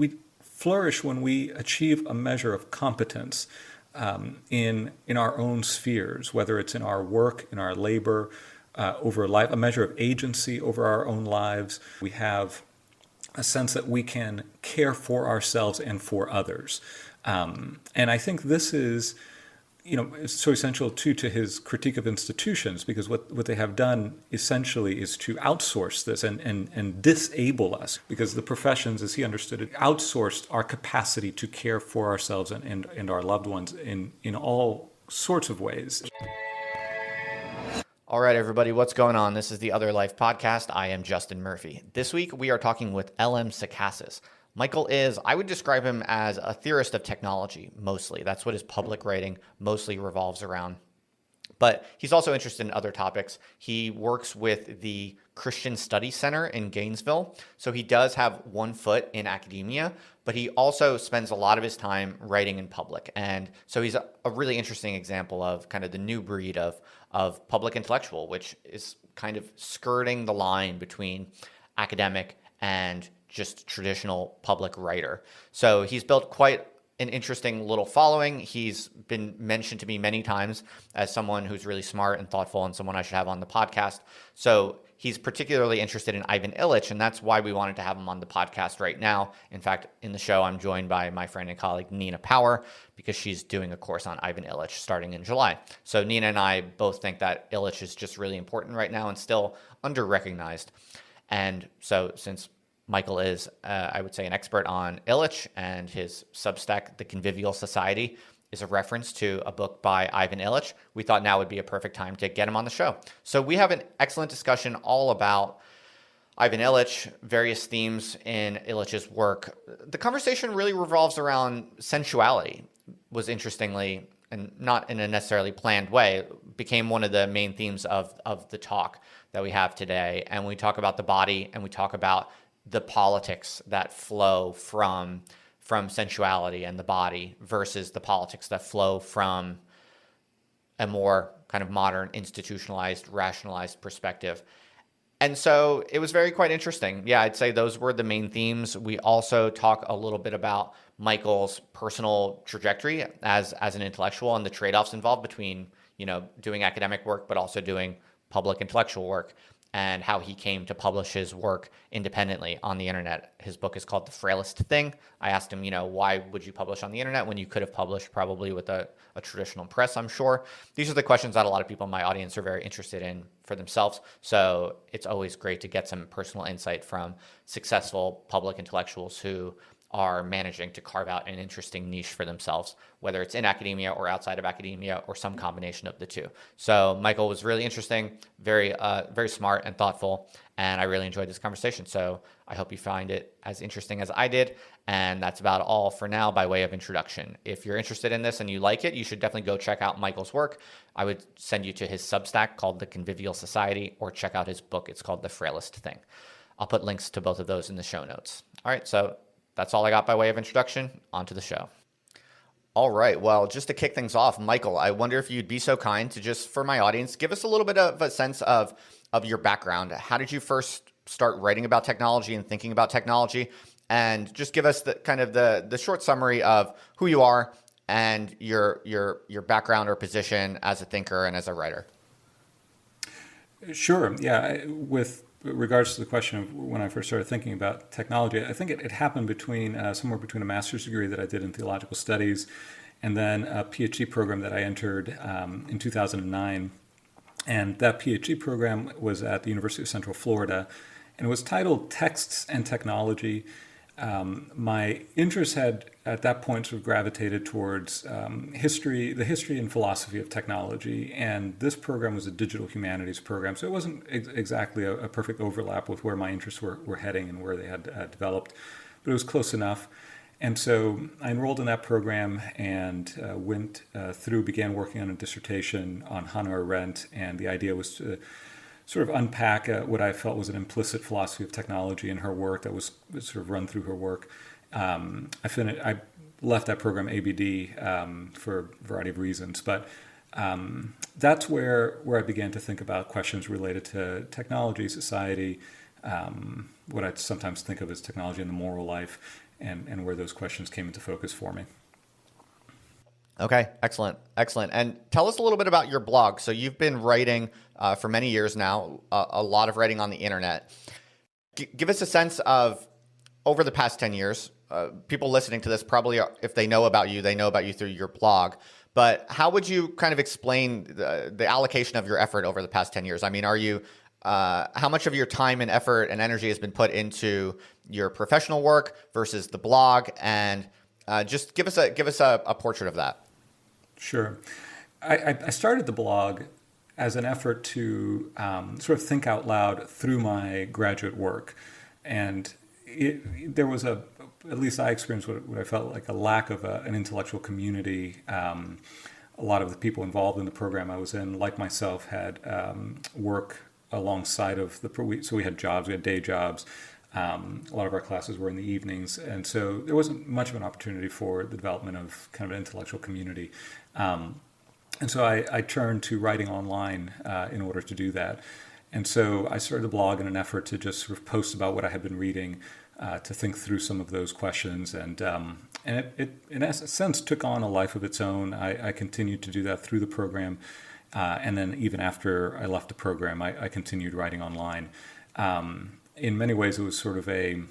we flourish when we achieve a measure of competence in our own spheres, whether it's in our work, in our labor, over life, a measure of agency over our own lives. We have a sense that we can care for ourselves and for others. And I think this is, it's so essential too to his critique of institutions, because what they have done essentially is to outsource this and disable us, because the professions, as he understood it, outsourced our capacity to care for ourselves and our loved ones in all sorts of ways. All right, everybody, what's going on? This is the Other Life Podcast. I am Justin Murphy. This week, we are talking with LM Sacasas. Michael is, I would describe him as a theorist of technology, mostly. That's what his public writing mostly revolves around. But he's also interested in other topics. He works with the Christian Study Center in Gainesville. So he does have one foot in academia, but he also spends a lot of his time writing in public. And so he's a really interesting example of kind of the new breed of public intellectual, which is kind of skirting the line between academic and just traditional public writer. So he's built quite an interesting little following. He's been mentioned to me many times as someone who's really smart and thoughtful and someone I should have on the podcast. So he's particularly interested in Ivan Illich, and that's why we wanted to have him on the podcast right now. In fact, in the show, I'm joined by my friend and colleague, Nina Power, because she's doing a course on Ivan Illich starting in July. So Nina and I both think that Illich is just really important right now and still under-recognized. And so since Michael is, I would say, an expert on Illich, and his Substack, The Convivial Society, is a reference to a book by Ivan Illich, we thought now would be a perfect time to get him on the show. So we have an excellent discussion all about Ivan Illich, various themes in Illich's work. The conversation really revolves around sensuality, was interestingly, and not in a necessarily planned way, became one of the main themes of the talk that we have today. And we talk about the body, and we talk about the politics that flow from sensuality and the body versus the politics that flow from a more kind of modern, institutionalized, rationalized perspective. And so it was quite interesting. Yeah, I'd say those were the main themes. We also talk a little bit about Michael's personal trajectory as an intellectual and the trade-offs involved between, doing academic work, but also doing public intellectual work, and how he came to publish his work independently on the internet. His book is called The Frailest Thing. I asked him, why would you publish on the internet when you could have published probably with a traditional press, I'm sure. These are the questions that a lot of people in my audience are very interested in for themselves. So it's always great to get some personal insight from successful public intellectuals who are managing to carve out an interesting niche for themselves, whether it's in academia or outside of academia or some combination of the two. So Michael was really interesting, very smart and thoughtful, and I really enjoyed this conversation. So I hope you find it as interesting as I did. And that's about all for now by way of introduction. If you're interested in this and you like it, you should definitely go check out Michael's work. I would send you to his Substack called The Convivial Society, or check out his book. It's called The Frailest Thing. I'll put links to both of those in the show notes. All right, so that's all I got by way of introduction. On to the show. All right. Well, just to kick things off, Michael, I wonder if you'd be so kind to just, for my audience, give us a little bit of a sense of your background. How did you first start writing about technology and thinking about technology? And just give us the short summary of who you are and your background or position as a thinker and as a writer. Sure. Yeah. With regards to the question of when I first started thinking about technology, I think it happened somewhere between a master's degree that I did in theological studies and then a PhD program that I entered in 2009. And that PhD program was at the University of Central Florida, and it was titled Texts and Technology. My interest had at that point sort of gravitated towards the history and philosophy of technology, and this program was a digital humanities program, so it wasn't exactly a perfect overlap with where my interests were heading and where they had developed, but it was close enough. And so I enrolled in that program and began working on a dissertation on Hannah Arendt, and the idea was to sort of unpack what I felt was an implicit philosophy of technology in her work that was sort of run through her work. I left that program ABD for a variety of reasons, but that's where I began to think about questions related to technology, society, what I sometimes think of as technology and the moral life. and where those questions came into focus for me. Okay, excellent. And tell us a little bit about your blog. So you've been writing for many years now, a lot of writing on the internet. Give us a sense of, over the past 10 years, people listening to this probably, if they know about you through your blog. But how would you kind of explain the allocation of your effort over the past 10 years? I mean, how much of your time and effort and energy has been put into your professional work versus the blog? And just give us a portrait of that. Sure. I started the blog as an effort to sort of think out loud through my graduate work. And there was at least I experienced what I felt like a lack of an intellectual community. A lot of the people involved in the program I was in, like myself, had work alongside of so we had jobs, we had day jobs. A lot of our classes were in the evenings, and so there wasn't much of an opportunity for the development of kind of an intellectual community. And so I turned to writing online in order to do that. And so I started the blog in an effort to just sort of post about what I had been reading, to think through some of those questions. And it in a sense, took on a life of its own. I continued to do that through the program. And then even after I left the program, I continued writing online. In many ways, it was sort of a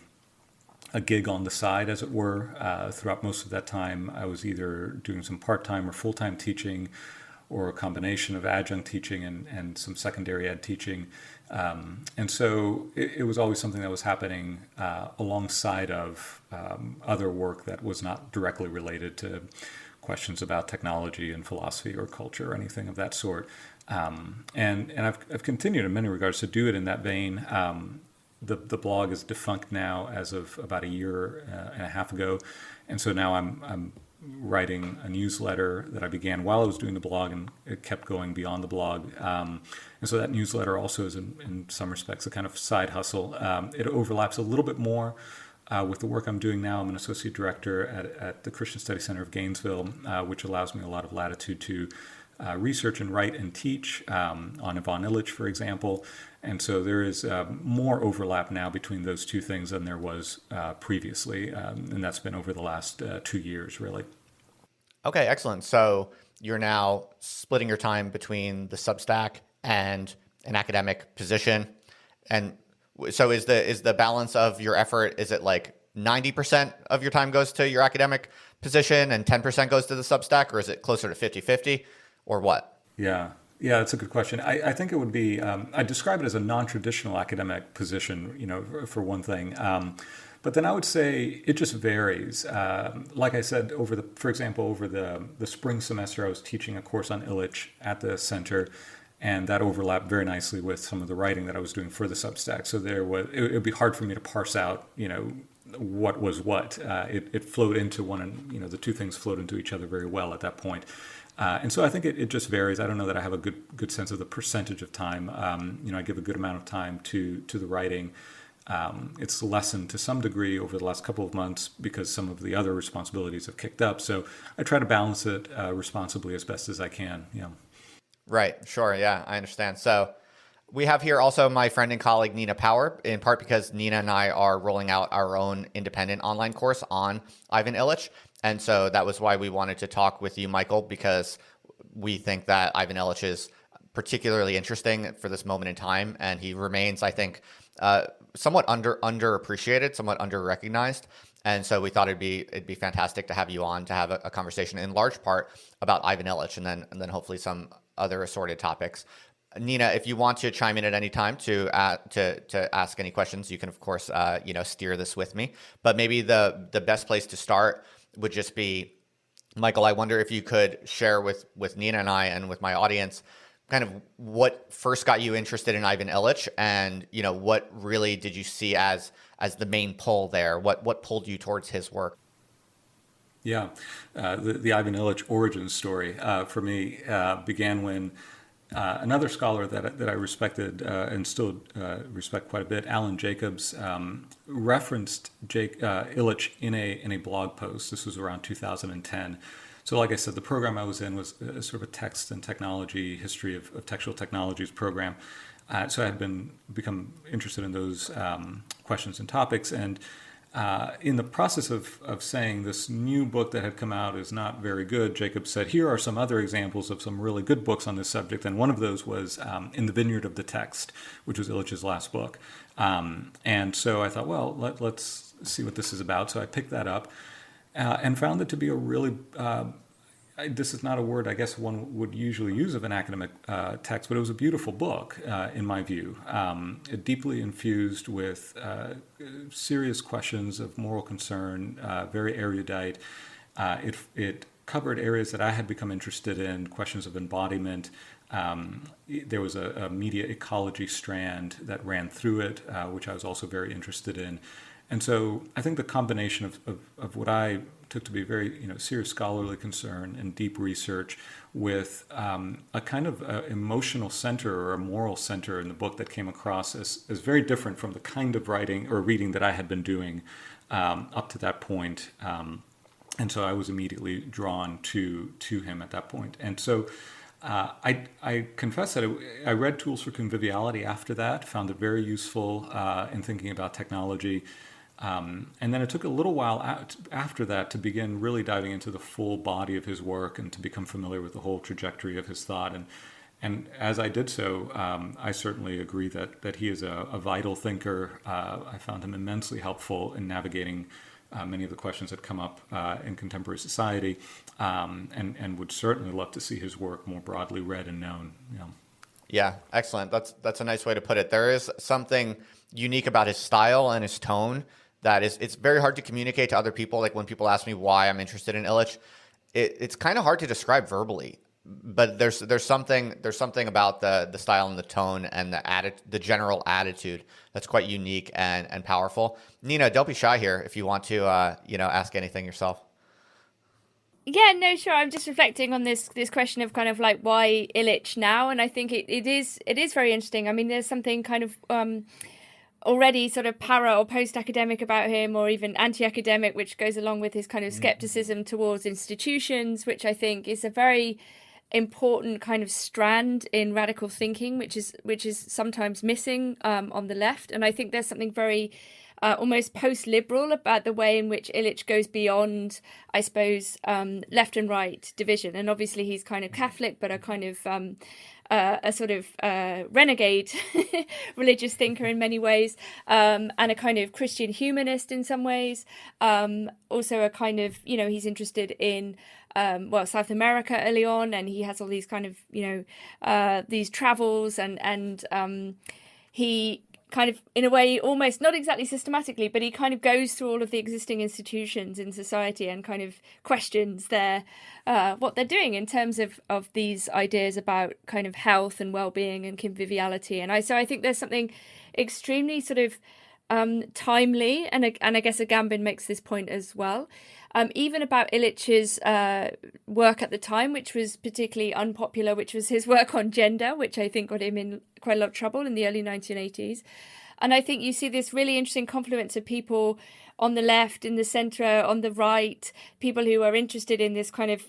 gig on the side, as it were. Throughout most of that time, I was either doing some part-time or full-time teaching, or a combination of adjunct teaching and some secondary ed teaching. And so it was always something that was happening alongside of other work that was not directly related to questions about technology and philosophy or culture or anything of that sort. And I've continued in many regards to do it in that vein. The blog is defunct now as of about a year and a half ago. And so now I'm writing a newsletter that I began while I was doing the blog, and it kept going beyond the blog. And so that newsletter also is in some respects a kind of side hustle. It overlaps a little bit more with the work I'm doing now. I'm an associate director at the Christian Study Center of Gainesville, which allows me a lot of latitude to research and write and teach on Ivan Illich, for example. And so there is more overlap now between those two things than there was previously. And that's been over the last 2 years, really. Okay, excellent. So you're now splitting your time between the Substack and an academic position. And so is the balance of your effort, is it like 90% of your time goes to your academic position and 10% goes to the Substack, or is it closer to 50-50, or what? Yeah, that's a good question. I think it would be, I describe it as a non-traditional academic position, for one thing. But then I would say it just varies. Like I said, for example, over the spring semester, I was teaching a course on Illich at the center, and that overlapped very nicely with some of the writing that I was doing for the Substack. So it would be hard for me to parse out, what was what. It flowed into one, and the two things flowed into each other very well at that point. And so I think it just varies. I don't know that I have a good sense of the percentage of time. I give a good amount of time to the writing. It's lessened to some degree over the last couple of months because some of the other responsibilities have kicked up. So I try to balance it responsibly as best as I can. Right. Sure. Yeah, I understand. So we have here also my friend and colleague, Nina Power, in part because Nina and I are rolling out our own independent online course on Ivan Illich. And so that was why we wanted to talk with you, Michael, because we think that Ivan Illich is particularly interesting for this moment in time. And he remains, I think, somewhat underappreciated, somewhat under-recognized. And so we thought it'd be fantastic to have you on to have a conversation in large part about Ivan Illich and then hopefully some other assorted topics. Nina, if you want to chime in at any time to ask any questions, you can, of course, steer this with me. But maybe the best place to start would just be, Michael, I wonder if you could share with Nina and I and with my audience kind of what first got you interested in Ivan Illich, and what really did you see as the main pull there? What pulled you towards his work? Yeah, the Ivan Illich origin story for me began when another scholar that I respected and still respect quite a bit, Alan Jacobs, referenced Illich in a blog post. This was around 2010. So like I said, the program I was in was sort of a text and technology, history of textual technologies program. So I had become interested in those questions and topics. And In the process of saying this new book that had come out is not very good, Jacob said, here are some other examples of some really good books on this subject. And one of those was In the Vineyard of the Text, which was Illich's last book. And so I thought, well, let's see what this is about. So I picked that up and found it to be a really this is not a word I guess one would usually use of an academic text, but it was a beautiful book in my view. Deeply infused with serious questions of moral concern, very erudite. It covered areas that I had become interested in, questions of embodiment. There was a media ecology strand that ran through it, which I was also very interested in. And so I think the combination of what I took to be very serious scholarly concern and deep research with a kind of emotional center or a moral center in the book that came across as very different from the kind of writing or reading that I had been doing up to that point. And so I was immediately drawn to him at that point. And so I confess that I read Tools for Conviviality after that, found it very useful in thinking about technology. And then it took a little while after that to begin really diving into the full body of his work and to become familiar with the whole trajectory of his thought. And as I did so, I certainly agree that he is a vital thinker. I found him immensely helpful in navigating many of the questions that come up in contemporary society, and would certainly love to see his work more broadly read and known. Yeah, excellent. That's a nice way to put it. There is something unique about his style and his tone that it's very hard to communicate to other people. Like when people ask me why I'm interested in Illich, it's kind of hard to describe verbally. But there's something about the style and the tone and the general attitude that's quite unique and powerful. Nina, don't be shy here if you want to ask anything yourself. Yeah, no, sure. I'm just reflecting on this question of kind of like why Illich now, and I think it is very interesting. I mean, there's something kind of already sort of para or post-academic about him, or even anti-academic, which goes along with his kind of skepticism towards institutions, which I think is a very important kind of strand in radical thinking, which is sometimes missing on the left. And I think there's something very almost post-liberal about the way in which Illich goes beyond, I suppose, left and right division. And obviously he's kind of Catholic, but a kind of a sort of renegade religious thinker in many ways, and a kind of Christian humanist in some ways. Also a kind of, he's interested in South America early on, and he has all these kind of, these travels, and he kind of, in a way, almost not exactly systematically, but he kind of goes through all of the existing institutions in society and kind of questions what they're doing in terms of these ideas about kind of health and well-being and conviviality. And so I think there's something extremely sort of timely, and I guess Agamben makes this point as well, even about Illich's work at the time, which was particularly unpopular, which was his work on gender, which I think got him in quite a lot of trouble in the early 1980s. And I think you see this really interesting confluence of people on the left, in the centre, on the right, people who are interested in this kind of,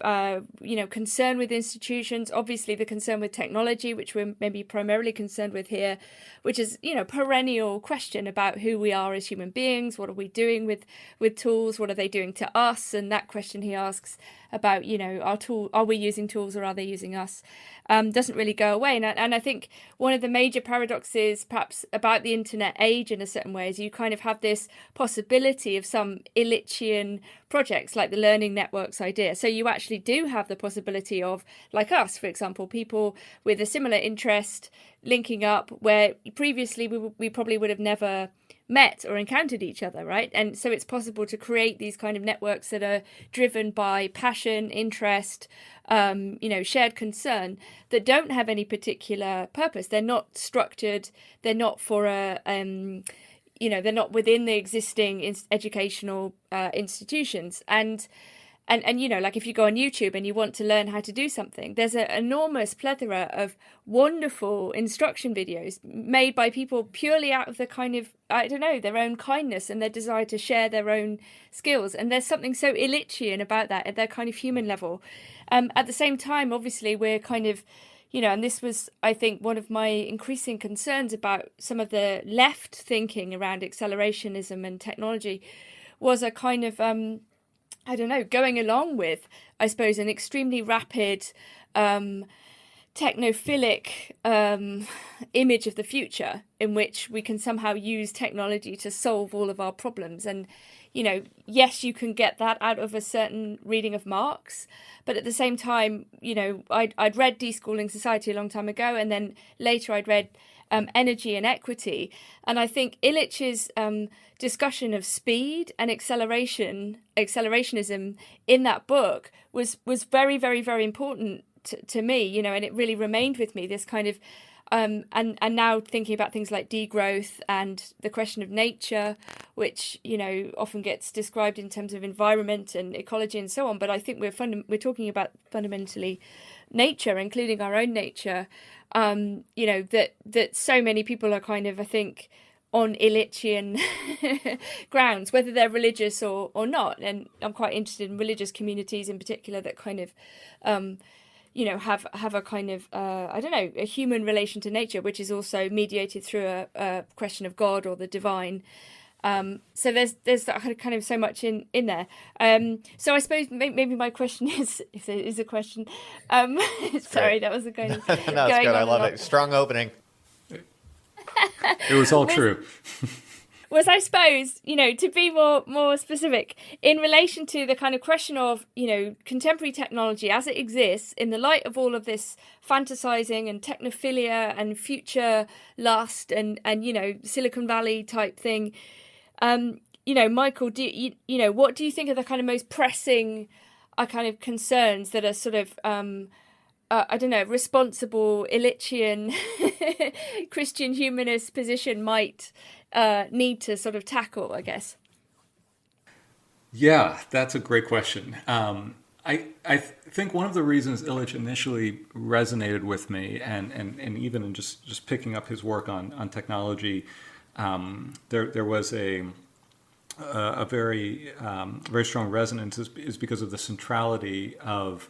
concern with institutions, obviously the concern with technology, which we're maybe primarily concerned with here, which is, perennial question about who we are as human beings, what are we doing with tools, what are they doing to us? And that question he asks about, are we using tools or are they using us, doesn't really go away. And I think one of the major paradoxes perhaps about the internet age in a certain way is you kind of have this possibility of some Illichian projects like the learning networks idea. So you actually do have the possibility of, like us, for example, people with a similar interest linking up where previously we probably would have never met or encountered each other, right? And so it's possible to create these kind of networks that are driven by passion, interest, shared concern, that don't have any particular purpose. They're not structured. They're not for they're not within the existing educational institutions. And like if you go on YouTube and you want to learn how to do something, there's an enormous plethora of wonderful instruction videos made by people purely out of the kind of, their own kindness and their desire to share their own skills. And there's something so Illichian about that at their kind of human level. At the same time, obviously, we're kind of, and this was, I think, one of my increasing concerns about some of the left thinking around accelerationism and technology, was a kind of, I don't know, going along with, I suppose, an extremely rapid, technophilic image of the future, in which we can somehow use technology to solve all of our problems. And, yes, you can get that out of a certain reading of Marx, but at the same time, I'd read Deschooling Society a long time ago, and then later I'd read Energy and Equity. And I think Illich's discussion of speed and accelerationism in that book was very, very, very important to me, and it really remained with me, this kind of and now thinking about things like degrowth and the question of nature, which often gets described in terms of environment and ecology and so on, but I think we're talking about fundamentally nature, including our own nature. That so many people are kind of, I think, on Illichian grounds, whether they're religious or not. And I'm quite interested in religious communities in particular that kind of have a kind of a human relation to nature, which is also mediated through a question of God or the divine. So there's that kind of so much in there. So I suppose maybe my question is, if there is a question, sorry, that was a kind of no, it's good. I love it. Strong opening. It was all true. Was, I suppose, to be more specific, in relation to the kind of question of, contemporary technology as it exists in the light of all of this fantasizing and technophilia and future lust and Silicon Valley type thing. Michael, what do you think are the kind of most pressing kind of concerns that are sort of responsible Illichian Christian humanist position might need to sort of tackle, I guess? Yeah, that's a great question. I think one of the reasons Illich initially resonated with me, and even in just picking up his work on technology, there was a very very strong resonance is because of the centrality of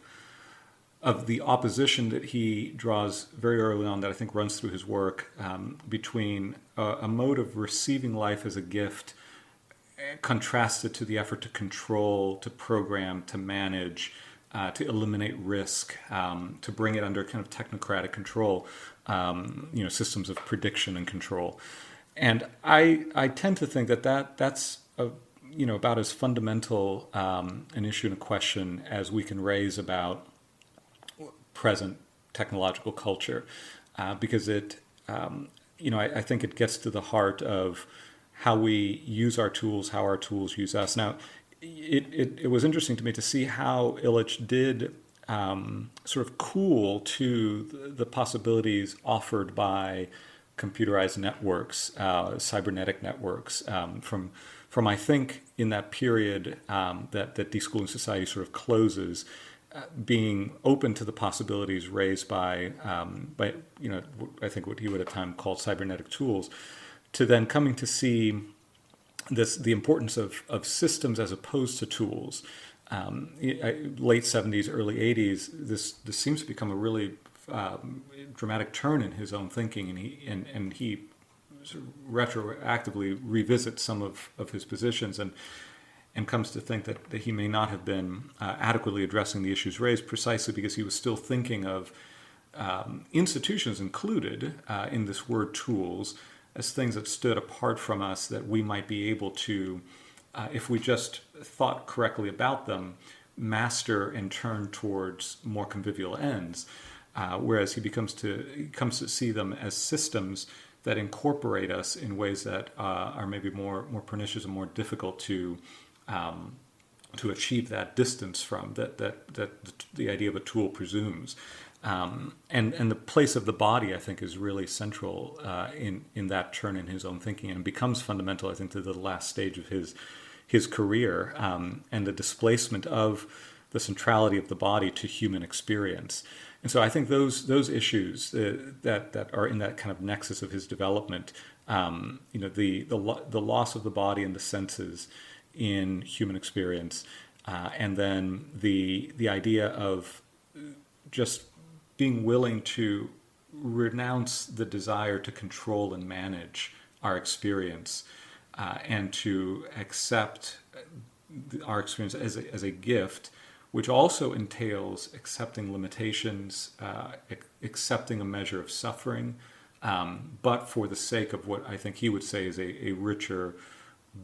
the opposition that he draws very early on, that I think runs through his work, between a mode of receiving life as a gift contrasted to the effort to control, to program, to manage, to eliminate risk, to bring it under kind of technocratic control, systems of prediction and control. And I tend to think that's about as fundamental an issue and a question as we can raise about present technological culture, because it, I think it gets to the heart of how we use our tools, how our tools use us. Now, it was interesting to me to see how Illich did sort of cool to the possibilities offered by computerized networks, cybernetic networks, from I think in that period that Deschooling Society sort of closes, being open to the possibilities raised by I think what he would at the time called cybernetic tools, to then coming to see the importance of systems as opposed to tools. Late 70s, early 80s, this seems to become a really dramatic turn in his own thinking, and he sort of retroactively revisits some of his positions and comes to think that he may not have been adequately addressing the issues raised, precisely because he was still thinking of institutions included in this word tools as things that stood apart from us, that we might be able to, if we just thought correctly about them, master and turn towards more convivial ends. Whereas he comes to see them as systems that incorporate us in ways that are maybe more pernicious and more difficult to achieve that distance from, that the idea of a tool presumes. And the place of the body, I think, is really central in that turn in his own thinking, and becomes fundamental, I think, to the last stage of his career, and the displacement of the centrality of the body to human experience. And so I think those issues that are in that kind of nexus of his development, the loss of the body and the senses in human experience, and then the idea of just being willing to renounce the desire to control and manage our experience, and to accept our experience as a gift, which also entails accepting limitations, accepting a measure of suffering, but for the sake of what I think he would say is a richer,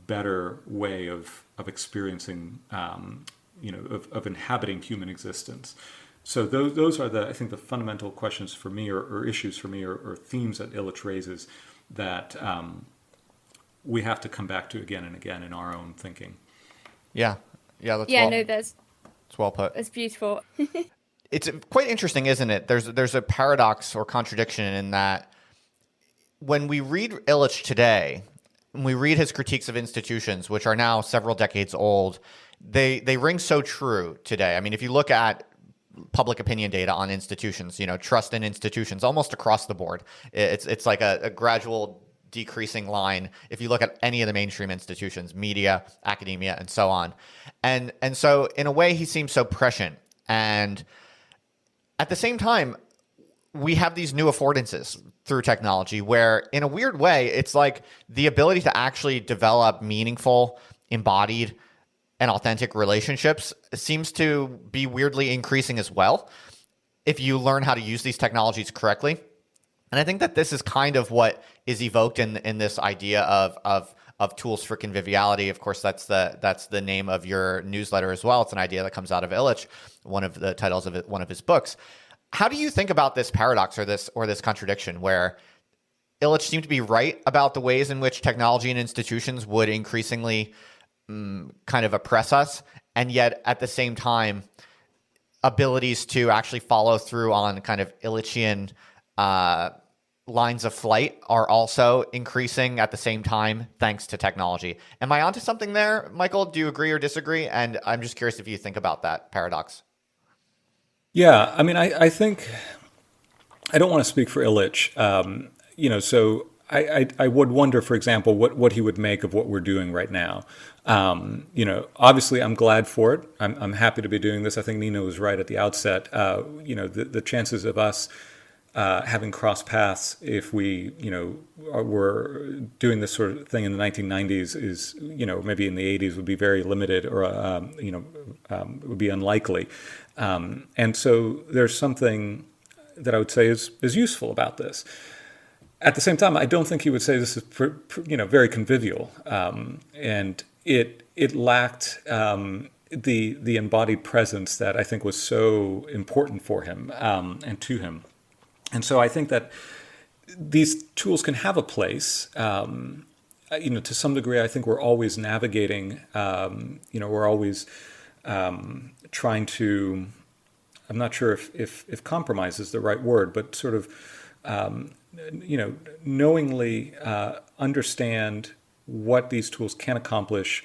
better way of experiencing, of inhabiting human existence. So those are I think the fundamental questions for me, or issues for me, or themes that Illich raises that we have to come back to again and again in our own thinking. Yeah. That's That's well put. That's beautiful. It's quite interesting, isn't it? There's a paradox or contradiction in that when we read Illich today, when we read his critiques of institutions, which are now several decades old, they ring so true today. I mean, if you look at public opinion data on institutions, trust in institutions almost across the board, it's like a gradual decreasing line if you look at any of the mainstream institutions, media, academia, and so on. And so in a way, he seems so prescient. And at the same time, we have these new affordances through technology where, in a weird way, it's like the ability to actually develop meaningful, embodied, and authentic relationships seems to be weirdly increasing as well if you learn how to use these technologies correctly. And I think that this is kind of what is evoked in this idea of tools for conviviality. Of course, that's the name of your newsletter as well. It's an idea that comes out of Illich, one of the titles of one of his books. How do you think about this paradox or this contradiction where Illich seemed to be right about the ways in which technology and institutions would increasingly kind of oppress us, and yet at the same time, abilities to actually follow through on kind of Illichian lines of flight are also increasing at the same time thanks to technology? Am I onto something there, Michael? Do you agree or disagree? And I'm just curious if you think about that paradox. Yeah, I mean, I think I don't want to speak for Illich, so I would wonder, for example, what he would make of what we're doing right now. Obviously, I'm glad for it. I'm happy to be doing this. I think Nina was right at the outset. The chances of us having crossed paths if we, were doing this sort of thing in the 1990s is, maybe in the 80s would be very limited, or, would be unlikely. And so there's something that I would say is useful about this. At the same time, I don't think he would say this is, very convivial, and it lacked the embodied presence that I think was so important for him and to him. And so I think that these tools can have a place. To some degree, I think we're always navigating. We're always trying to. I'm not sure if compromise is the right word, but sort of. Knowingly understand what these tools can accomplish,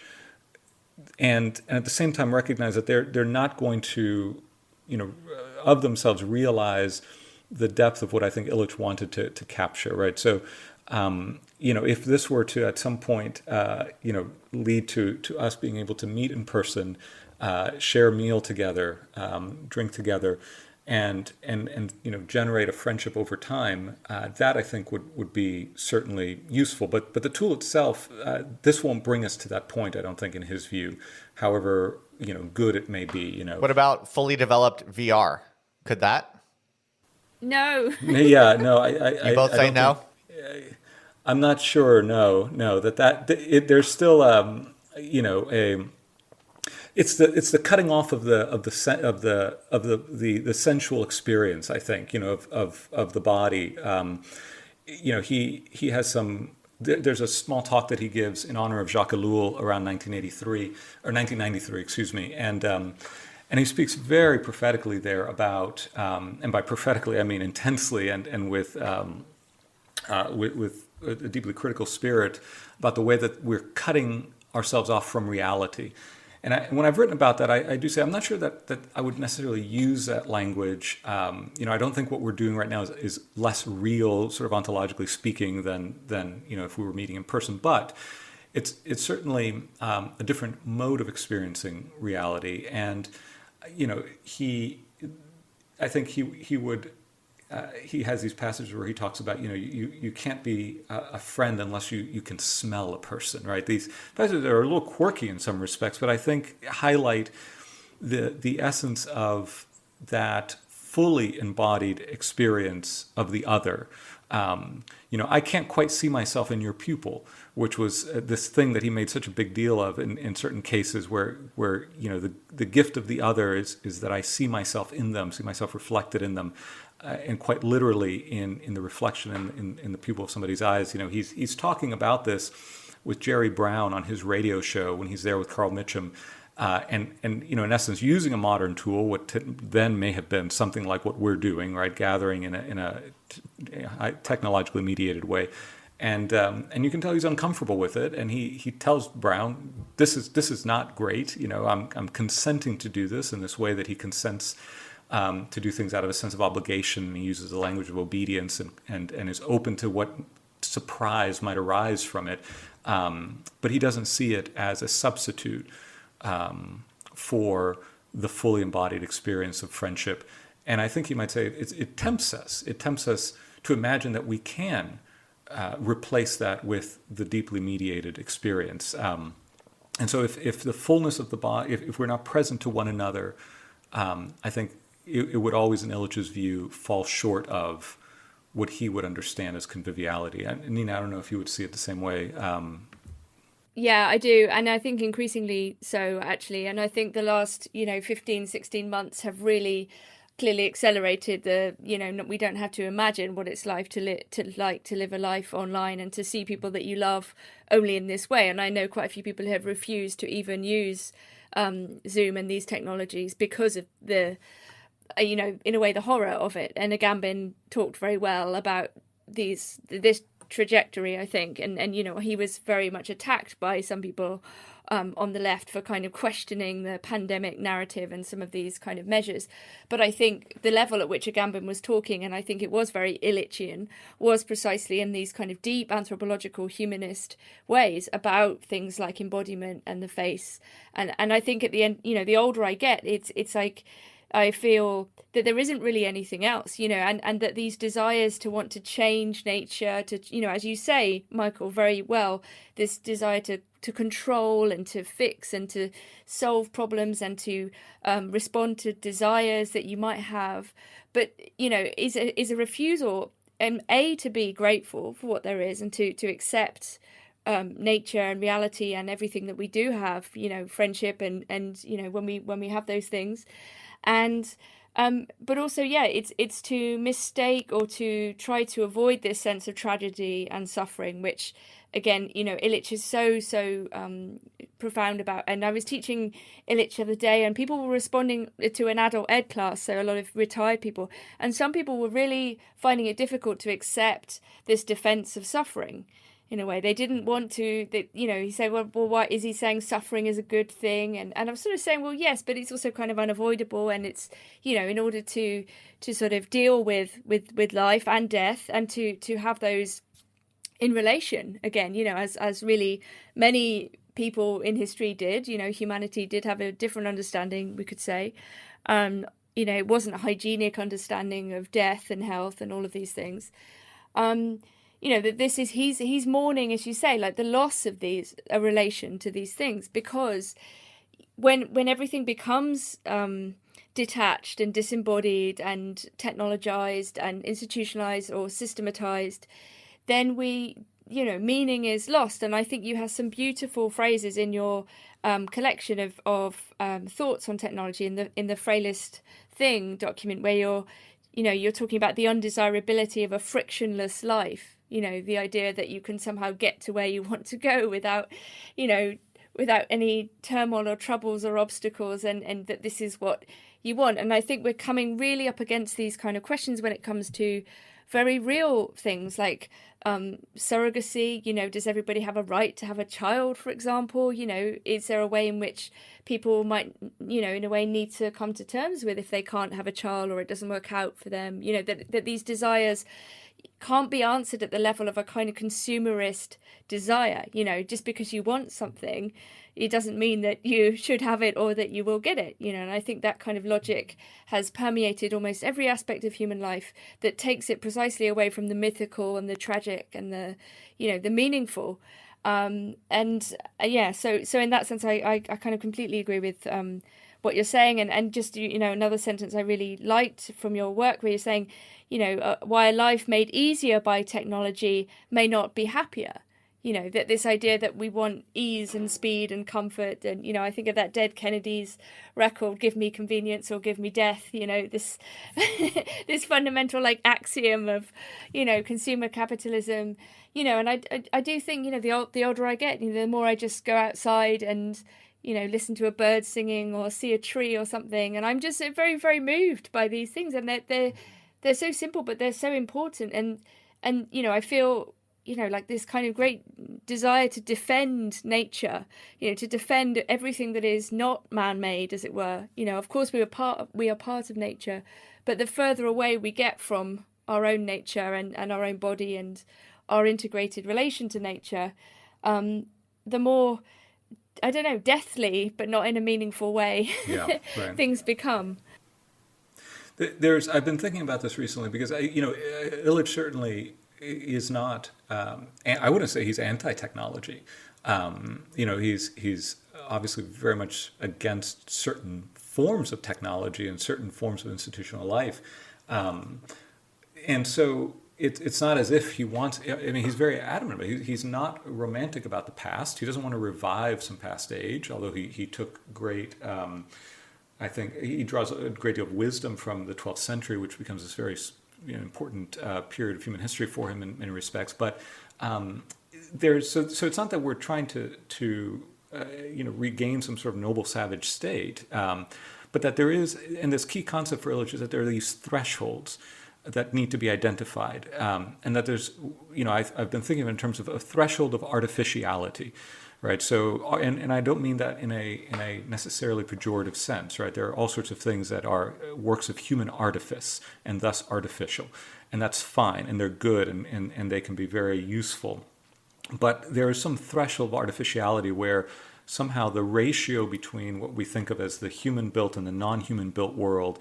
and at the same time recognize that they're not going to, of themselves realize the depth of what I think Illich wanted to capture, right? So, if this were to at some point, lead to us being able to meet in person, share a meal together, drink together, and generate a friendship over time, that I think would be certainly useful. But the tool itself, this won't bring us to that point, I don't think, in his view. However, good it may be. What about fully developed VR? Could that? No. Yeah, no. You both say no. I'm not sure. No. There's still It's the cutting off of the sensual experience, I think, of the body. He has some. There's a small talk that he gives in honor of Jacques Ellul around 1993, excuse me, and he speaks very prophetically there about, and by prophetically I mean intensely and with a deeply critical spirit, about the way that we're cutting ourselves off from reality. And when I've written about that, I do say I'm not sure that I would necessarily use that language. I don't think what we're doing right now is less real, sort of ontologically speaking, than if we were meeting in person. But it's certainly a different mode of experiencing reality. And I think he would he has these passages where he talks about, you can't be a friend unless you can smell a person, right? These passages are a little quirky in some respects, but I think highlight the essence of that fully embodied experience of the other. I can't quite see myself in your pupil, which was this thing that he made such a big deal of in certain cases where the gift of the other is that I see myself in them, see myself reflected in them, and quite literally in the reflection in the pupil of somebody's eyes. He's talking about this with Jerry Brown on his radio show when he's there with Carl Mitchum. And in essence, using a modern tool, what then may have been something like what we're doing, right? Gathering in a technologically mediated way, and you can tell he's uncomfortable with it. And he tells Brown, "This is not great. I'm consenting to do this in this way that he consents to do things out of a sense of obligation. And he uses the language of obedience and is open to what surprise might arise from it, but he doesn't see it as a substitute." For the fully embodied experience of friendship. And I think you might say it tempts us. It tempts us to imagine that we can replace that with the deeply mediated experience. And so if the fullness of the body, if we're not present to one another, I think it would always, in Illich's view, fall short of what he would understand as conviviality. And Nina, I don't know if you would see it the same way. Yeah, I do. And I think increasingly so, actually. And I think the last, 15, 16 months have really clearly accelerated we don't have to imagine what it's like to live a life online and to see people that you love only in this way. And I know quite a few people have refused to even use Zoom and these technologies because of the, in a way, the horror of it. And Agamben talked very well about this trajectory, I think, and he was very much attacked by some people on the left for kind of questioning the pandemic narrative and some of these kind of measures. But I think the level at which Agamben was talking, and I think it was very Illichian, was precisely in these kind of deep anthropological humanist ways about things like embodiment and the face. And I think at the end, the older I get, it's like I feel that there isn't really anything else, and that these desires to want to change nature, to, as you say, Michael, very well, this desire to control and to fix and to solve problems and to respond to desires that you might have, but, is a refusal, to be grateful for what there is and to accept nature and reality and everything that we do have, friendship and when we have those things. And but also, it's to mistake or to try to avoid this sense of tragedy and suffering, which again, Illich is so profound about. And I was teaching Illich the other day, and people were responding to an adult ed class, so a lot of retired people, and some people were really finding it difficult to accept this defense of suffering. In a way, they didn't want to. He said, "Well, why is he saying suffering is a good thing?" And I'm sort of saying, "Well, yes, but it's also kind of unavoidable, and it's in order to sort of deal with life and death, and to have those in relation again, as really many people in history did. Humanity did have a different understanding, we could say. It wasn't a hygienic understanding of death and health and all of these things." That this is he's mourning, as you say, like the loss of a relation to these things, because when everything becomes detached and disembodied and technologized and institutionalized or systematized, then meaning is lost. And I think you have some beautiful phrases in your collection of thoughts on technology in the Frailest Thing document, where you're talking about the undesirability of a frictionless life. The idea that you can somehow get to where you want to go without any turmoil or troubles or obstacles, and that this is what you want. And I think we're coming really up against these kind of questions when it comes to very real things like surrogacy. Does everybody have a right to have a child, for example? Is there a way in which people might, in a way need to come to terms with if they can't have a child or it doesn't work out for them? That these desires, can't be answered at the level of a kind of consumerist desire. Just because you want something, it doesn't mean that you should have it or that you will get it. And I think that kind of logic has permeated almost every aspect of human life, that takes it precisely away from the mythical and the tragic and the meaningful. So in that sense, I kind of completely agree with what you're saying. And just, another sentence I really liked from your work, where you're saying, why a life made easier by technology may not be happier. That this idea that we want ease and speed and comfort. And, I think of that Dead Kennedys record, give me convenience or give me death, this, this fundamental like axiom of, consumer capitalism, and I do think, the older I get, the more I just go outside and, listen to a bird singing or see a tree or something. And I'm just very, very moved by these things. And they're so simple, but they're so important. And, I feel, like this kind of great desire to defend nature, to defend everything that is not man-made, as it were. Of course we are part of nature, but the further away we get from our own nature and our own body and our integrated relation to nature, the more, I don't know, deathly, but not in a meaningful way, Right. things become. I've been thinking about this recently because Illich certainly is not. I wouldn't say he's anti-technology. He's obviously very much against certain forms of technology and certain forms of institutional life, and so it's not as if he wants. I mean, he's very adamant about it. He's not romantic about the past. He doesn't want to revive some past age, although he took great. I think he draws a great deal of wisdom from the 12th century, which becomes this very important period of human history for him in many respects. But so it's not that we're trying to regain some sort of noble savage state, but that there is, and this key concept for Illich is that there are these thresholds that need to be identified, and that there's, I've been thinking of it in terms of a threshold of artificiality. Right. So, and I don't mean that in a necessarily pejorative sense. Right. There are all sorts of things that are works of human artifice and thus artificial, and that's fine, and they're good, and they can be very useful. But there is some threshold of artificiality where somehow the ratio between what we think of as the human-built and the non-human built world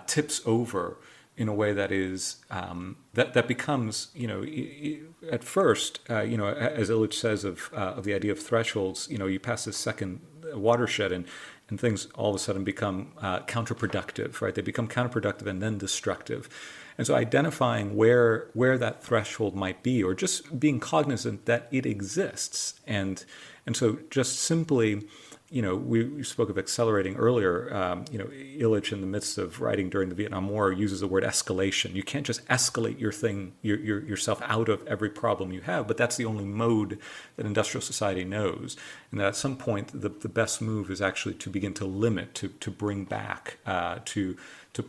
tips over in a way that is that becomes, at first, as Illich says of the idea of thresholds, you pass this second watershed and things all of a sudden become counterproductive, right? They become counterproductive and then destructive. And so identifying where that threshold might be, or just being cognizant that it exists, and so just simply, we spoke of accelerating earlier. Illich, in the midst of writing during the Vietnam War, uses the word escalation. You can't just escalate yourself out of every problem you have, but that's the only mode that industrial society knows. And that at some point, the best move is actually to begin to limit, to bring back, to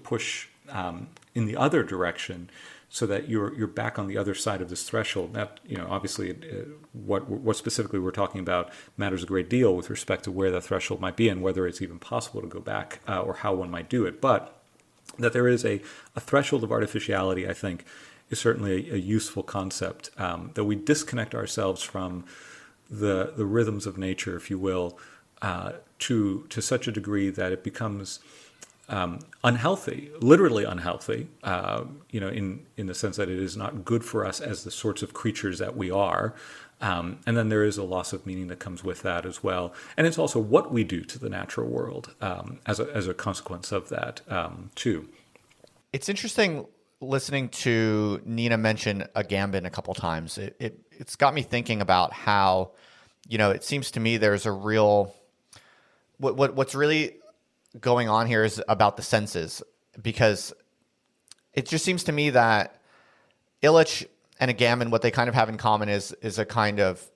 push in the other direction, so that you're back on the other side of this threshold. That, obviously, what specifically we're talking about matters a great deal with respect to where that threshold might be and whether it's even possible to go back, or how one might do it. But that there is a threshold of artificiality, I think, is certainly a useful concept, that we disconnect ourselves from the rhythms of nature, if you will, to such a degree that it becomes unhealthy, literally unhealthy, in the sense that it is not good for us as the sorts of creatures that we are. And then there is a loss of meaning that comes with that as well. And it's also what we do to the natural world as a consequence of that, too. It's interesting listening to Nina mention Agamben a couple times. It's got me thinking about how, it seems to me there's a real, what's really going on here is about the senses, because it just seems to me that Illich and Agamben, what they kind of have in common is a kind of,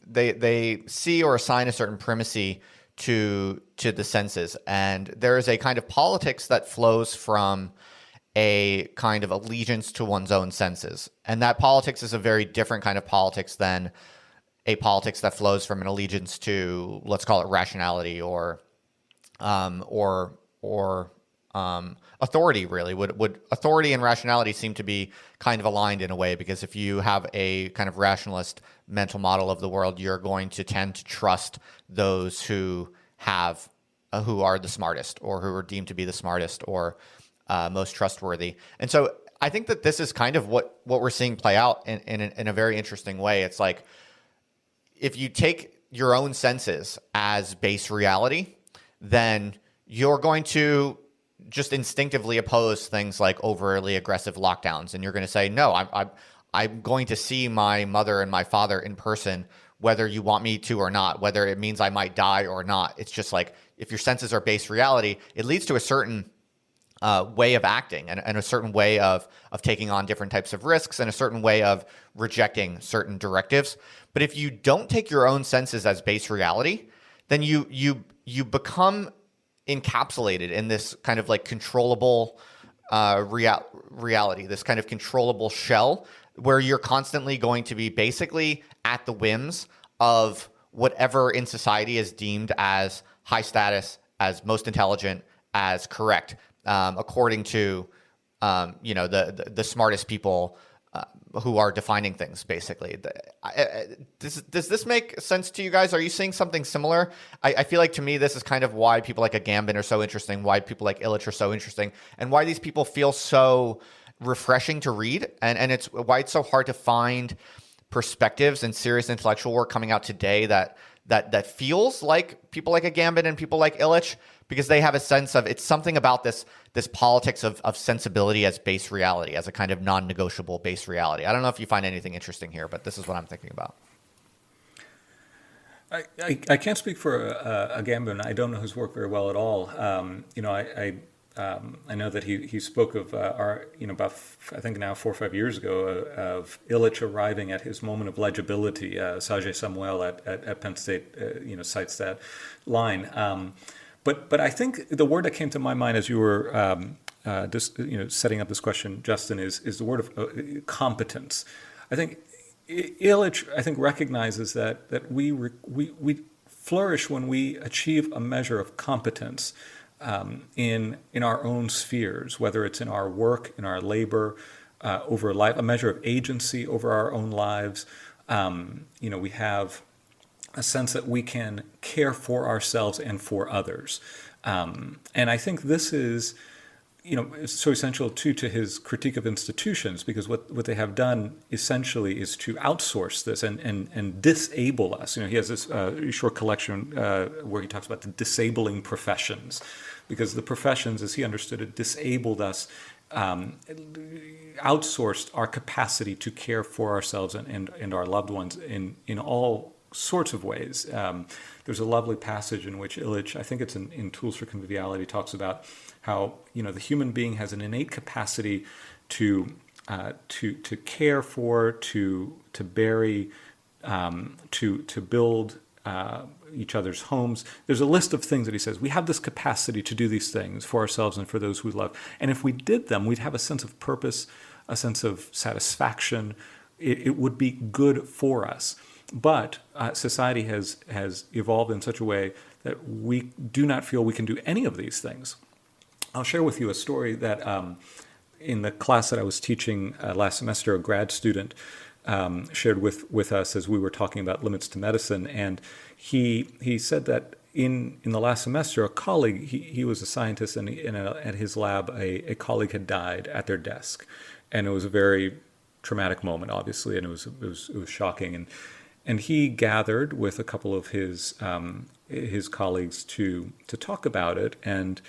they see or assign a certain primacy to the senses, and there is a kind of politics that flows from a kind of allegiance to one's own senses, and that politics is a very different kind of politics than a politics that flows from an allegiance to, let's call it, rationality or authority really? Would authority and rationality seem to be kind of aligned in a way? Because if you have a kind of rationalist mental model of the world, you're going to tend to trust those who have who are the smartest, or who are deemed to be the smartest or most trustworthy. And so I think that this is kind of what we're seeing play out in a very interesting way. It's like, if you take your own senses as base reality, then you're going to just instinctively oppose things like overly aggressive lockdowns. And you're going to say, no, I'm going to see my mother and my father in person, whether you want me to or not, whether it means I might die or not. It's just like, if your senses are base reality, it leads to a certain way of acting and a certain way of taking on different types of risks and a certain way of rejecting certain directives. But if you don't take your own senses as base reality, then you become encapsulated in this kind of like controllable reality, this kind of controllable shell where you're constantly going to be basically at the whims of whatever in society is deemed as high status, as most intelligent, as correct, according to the smartest people who are defining things, basically. Does this make sense to you guys? Are you seeing something similar? I feel like, to me, this is kind of why people like Agamben are so interesting, why people like Illich are so interesting, and why these people feel so refreshing to read, and it's why it's so hard to find perspectives and serious intellectual work coming out today that feels like people like Agamben and people like Illich, because they have a sense of, it's something about this politics of sensibility as base reality, as a kind of non-negotiable base reality. I don't know if you find anything interesting here, but this is what I'm thinking about. I can't speak for Agamben. I don't know his work very well at all. I know that he spoke of about, I think now 4 or 5 years ago, of Illich arriving at his moment of legibility. Sajay Samuel at Penn State cites that line. But I think the word that came to my mind as you were setting up this question, Justin, is the word of competence. I think Illich, recognizes that we flourish when we achieve a measure of competence in our own spheres, whether it's in our work, in our labor, over life, a measure of agency over our own lives. We have a sense that we can care for ourselves and for others. And I think this is, it's so essential too to his critique of institutions, because what they have done essentially is to outsource this and disable us. He has this short collection where he talks about the disabling professions, because the professions, as he understood it, disabled us, outsourced our capacity to care for ourselves and our loved ones in all sorts of ways. There's a lovely passage in which Illich, I think it's in Tools for Conviviality, talks about how the human being has an innate capacity to care for, to bury, to build each other's homes. There's a list of things that he says we have this capacity to do these things for ourselves and for those we love. And if we did them, we'd have a sense of purpose, a sense of satisfaction. It would be good for us. But society has evolved in such a way that we do not feel we can do any of these things. I'll share with you a story that in the class that I was teaching last semester, a grad student shared with us as we were talking about limits to medicine. And he said that in the last semester, a colleague, he was a scientist, and at his lab, a colleague had died at their desk. And it was a very traumatic moment, obviously, and it was shocking. And he gathered with a couple of his colleagues to talk about it and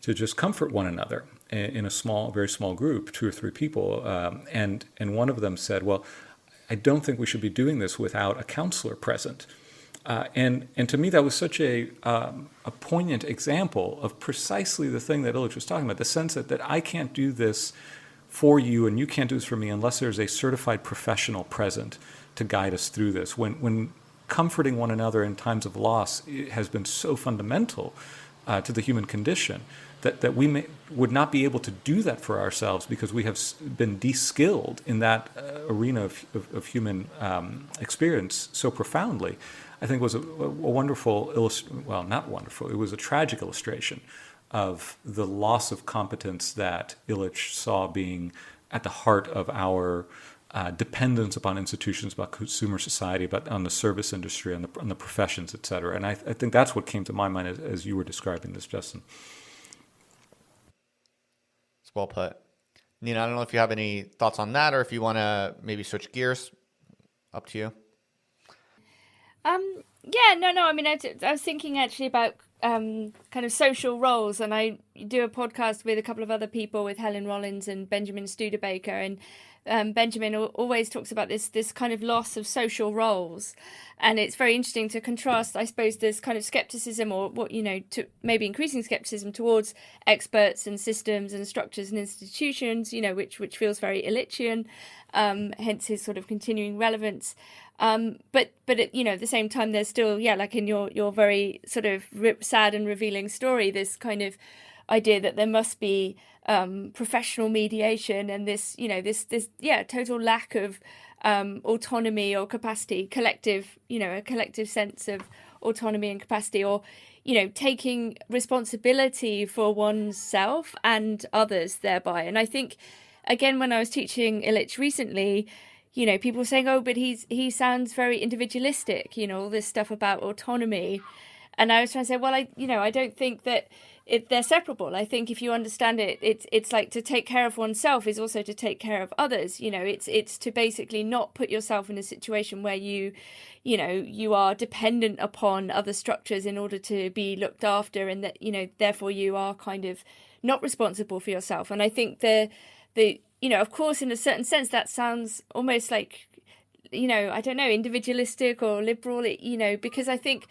to just comfort one another in a very small group, 2 or 3 people. And one of them said, "Well, I don't think we should be doing this without a counselor present." And to me, that was such a poignant example of precisely the thing that Illich was talking about, the sense that I can't do this for you and you can't do this for me unless there's a certified professional present to guide us through this. When comforting one another in times of loss, it has been so fundamental to the human condition that we would not be able to do that for ourselves because we have been de-skilled in that arena of human experience so profoundly. I think was a wonderful not wonderful, it was a tragic illustration of the loss of competence that Illich saw being at the heart of our dependence upon institutions, about consumer society, about on the service industry, on the professions, et cetera. And I think that's what came to my mind as you were describing this, Justin. It's well put. Nina, I don't know if you have any thoughts on that, or if you want to maybe switch gears. Up to you. Yeah, no. I mean, I was thinking actually about kind of social roles, and I do a podcast with a couple of other people, with Helen Rollins and Benjamin Studebaker, and Benjamin always talks about this kind of loss of social roles, and it's very interesting to contrast, I suppose, this kind of skepticism, or what to maybe increasing skepticism towards experts and systems and structures and institutions, which feels very Illichian, hence his sort of continuing relevance. But at the same time, there's still, like in your very sort of sad and revealing story, this kind of idea that there must be professional mediation, and this total lack of autonomy or capacity, a collective sense of autonomy and capacity, or taking responsibility for oneself and others thereby. And I think, again, when I was teaching Illich recently, people were saying, oh, but he sounds very individualistic, all this stuff about autonomy. And I was trying to say, well, I don't think that they're separable. I think if you understand it, it's like to take care of oneself is also to take care of others. It's to basically not put yourself in a situation where you are dependent upon other structures in order to be looked after, and that, therefore you are kind of not responsible for yourself. And I think of course, in a certain sense, that sounds almost like, I don't know, individualistic or liberal, because I think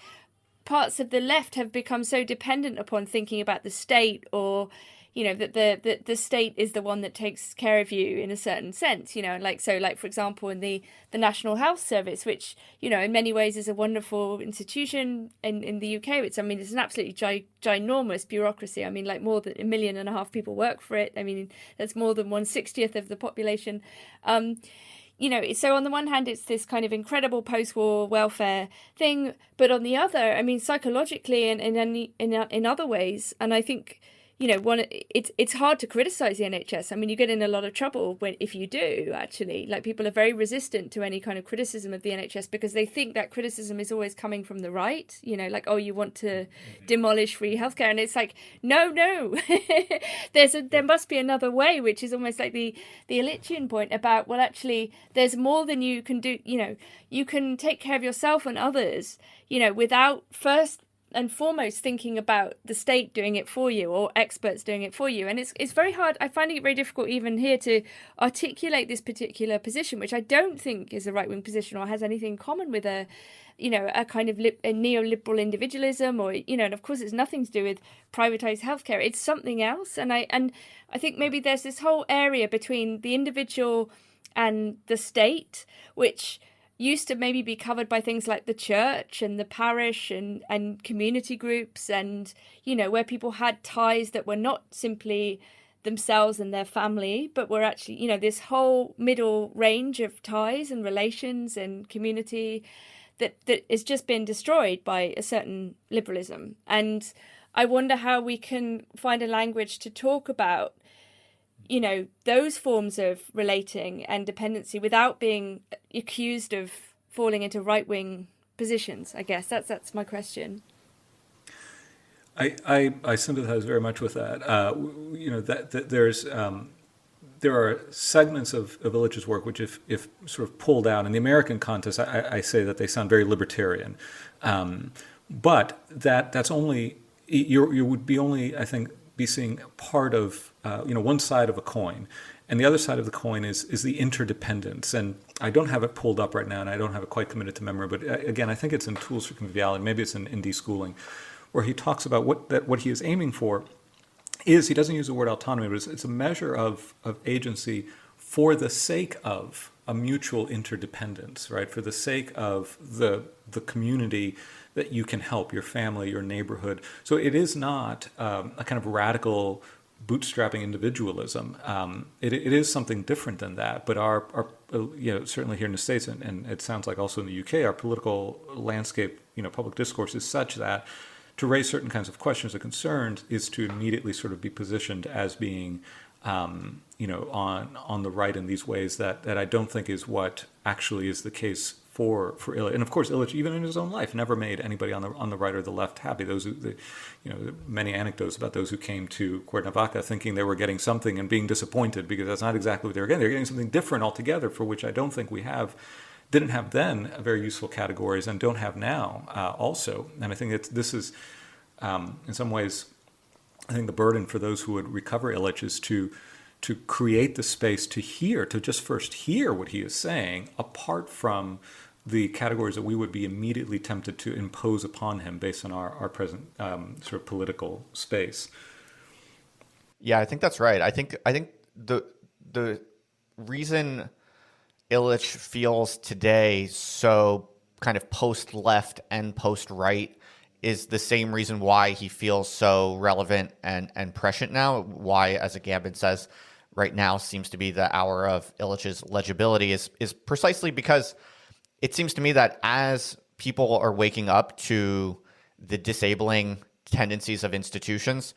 parts of the left have become so dependent upon thinking about the state, or, that the state is the one that takes care of you in a certain sense, like for example, in the National Health Service, which, in many ways is a wonderful institution in the UK. It's an absolutely ginormous bureaucracy. like more than 1.5 million people work for it. That's more than 1/60th of the population. So on the one hand, it's this kind of incredible post-war welfare thing, but on the other, psychologically and in other ways, and I think, it's hard to criticize the NHS. You get in a lot of trouble if you do, actually. Like, people are very resistant to any kind of criticism of the NHS because they think that criticism is always coming from the right, like, oh, you want to demolish free healthcare. And it's like, no, there must be another way, which is almost like the Illichian point about, well, actually, there's more than you can do. You can take care of yourself and others, without first and foremost thinking about the state doing it for you or experts doing it for you. And it's very hard. I find it very difficult even here to articulate this particular position, which I don't think is a right-wing position or has anything in common with a kind of a neoliberal individualism, or, and of course it's nothing to do with privatized healthcare. It's something else. And I think maybe there's this whole area between the individual and the state, which used to maybe be covered by things like the church and the parish and community groups, and, where people had ties that were not simply themselves and their family, but were actually, this whole middle range of ties and relations and community that has just been destroyed by a certain liberalism. And I wonder how we can find a language to talk about, those forms of relating and dependency without being accused of falling into right-wing positions. I guess that's my question. I sympathize very much with that. There are segments of Illich's work which, if sort of pulled out in the American context, I say that they sound very libertarian, but that's only you would be only, I think, be seeing part of one side of a coin, and the other side of the coin is the interdependence. And I don't have it pulled up right now, and I don't have it quite committed to memory. But again, I think it's in Tools for Conviviality. Maybe it's in Deschooling, where he talks about what he is aiming for is, he doesn't use the word autonomy, but it's a measure of agency for the sake of a mutual interdependence, right? For the sake of the community that you can help, your family, your neighborhood. So it is not a kind of radical bootstrapping individualism. It is something different than that. But our certainly here in the States, and it sounds like also in the UK, our political landscape, public discourse is such that to raise certain kinds of questions or concerns is to immediately sort of be positioned as being, on the right in these ways that I don't think is what actually is the case for Illich. And of course, Illich, even in his own life, never made anybody on the right or the left happy. Many anecdotes about those who came to Cuernavaca thinking they were getting something and being disappointed because that's not exactly what they were getting. They're getting something different altogether, for which I don't think didn't have then very useful categories and don't have now also. And I think this is, in some ways, I think the burden for those who would recover Illich is to create the space to just first hear what he is saying, apart from the categories that we would be immediately tempted to impose upon him based on our present sort of political space. Yeah, I think that's right. I think the reason Illich feels today so kind of post-left and post-right is the same reason why he feels so relevant and prescient now. Why, as Agamben says, right now seems to be the hour of Illich's legibility is precisely because it seems to me that as people are waking up to the disabling tendencies of institutions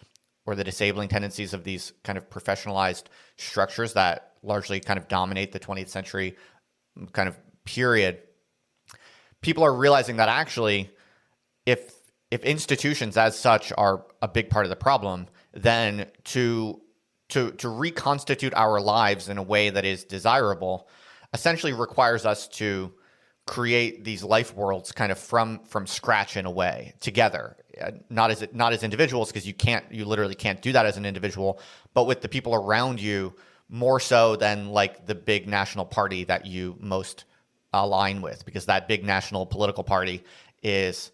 or the disabling tendencies of these kind of professionalized structures that largely kind of dominate the 20th century kind of period, people are realizing that actually if institutions as such are a big part of the problem, then to reconstitute our lives in a way that is desirable essentially requires us to create these life worlds kind of from scratch in a way together, not as individuals, because you literally can't do that as an individual, but with the people around you more so than like the big national party that you most align with, because that big national political party is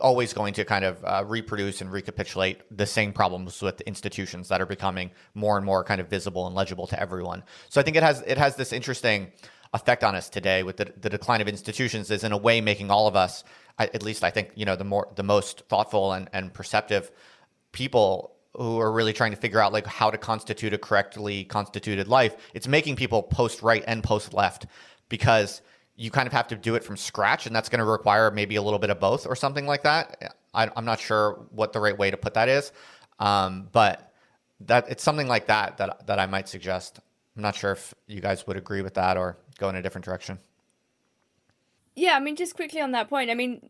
always going to kind of reproduce and recapitulate the same problems with institutions that are becoming more and more kind of visible and legible to everyone. So I think it has this interesting effect on us today with the decline of institutions is in a way making all of us, at least I think, the most thoughtful and perceptive people who are really trying to figure out like how to constitute a correctly constituted life. It's making people post-right and post-left because you kind of have to do it from scratch, and that's going to require maybe a little bit of both or something like that. I'm not sure what the right way to put that is, but that it's something like that I might suggest. I'm not sure if you guys would agree with that or go in a different direction. Yeah, I mean, just quickly on that point, I mean,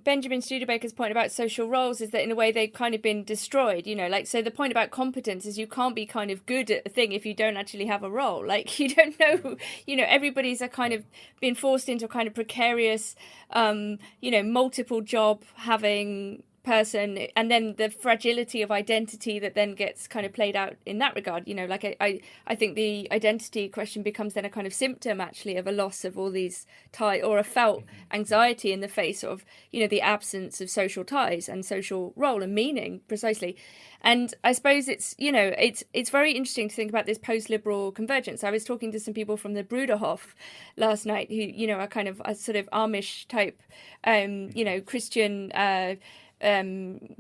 Benjamin Studebaker's point about social roles is that in a way they've kind of been destroyed, so the point about competence is you can't be kind of good at a thing if you don't actually have a role. Like, you don't know, everybody's a kind of been forced into a kind of precarious, multiple job having person, and then the fragility of identity that then gets kind of played out in that regard. I think the identity question becomes then a kind of symptom actually of a loss of all these ties, or a felt anxiety in the face of the absence of social ties and social role and meaning precisely. And I suppose it's it's very interesting to think about this post-liberal convergence. I was talking to some people from the Bruderhof last night who are kind of a sort of Amish type Christian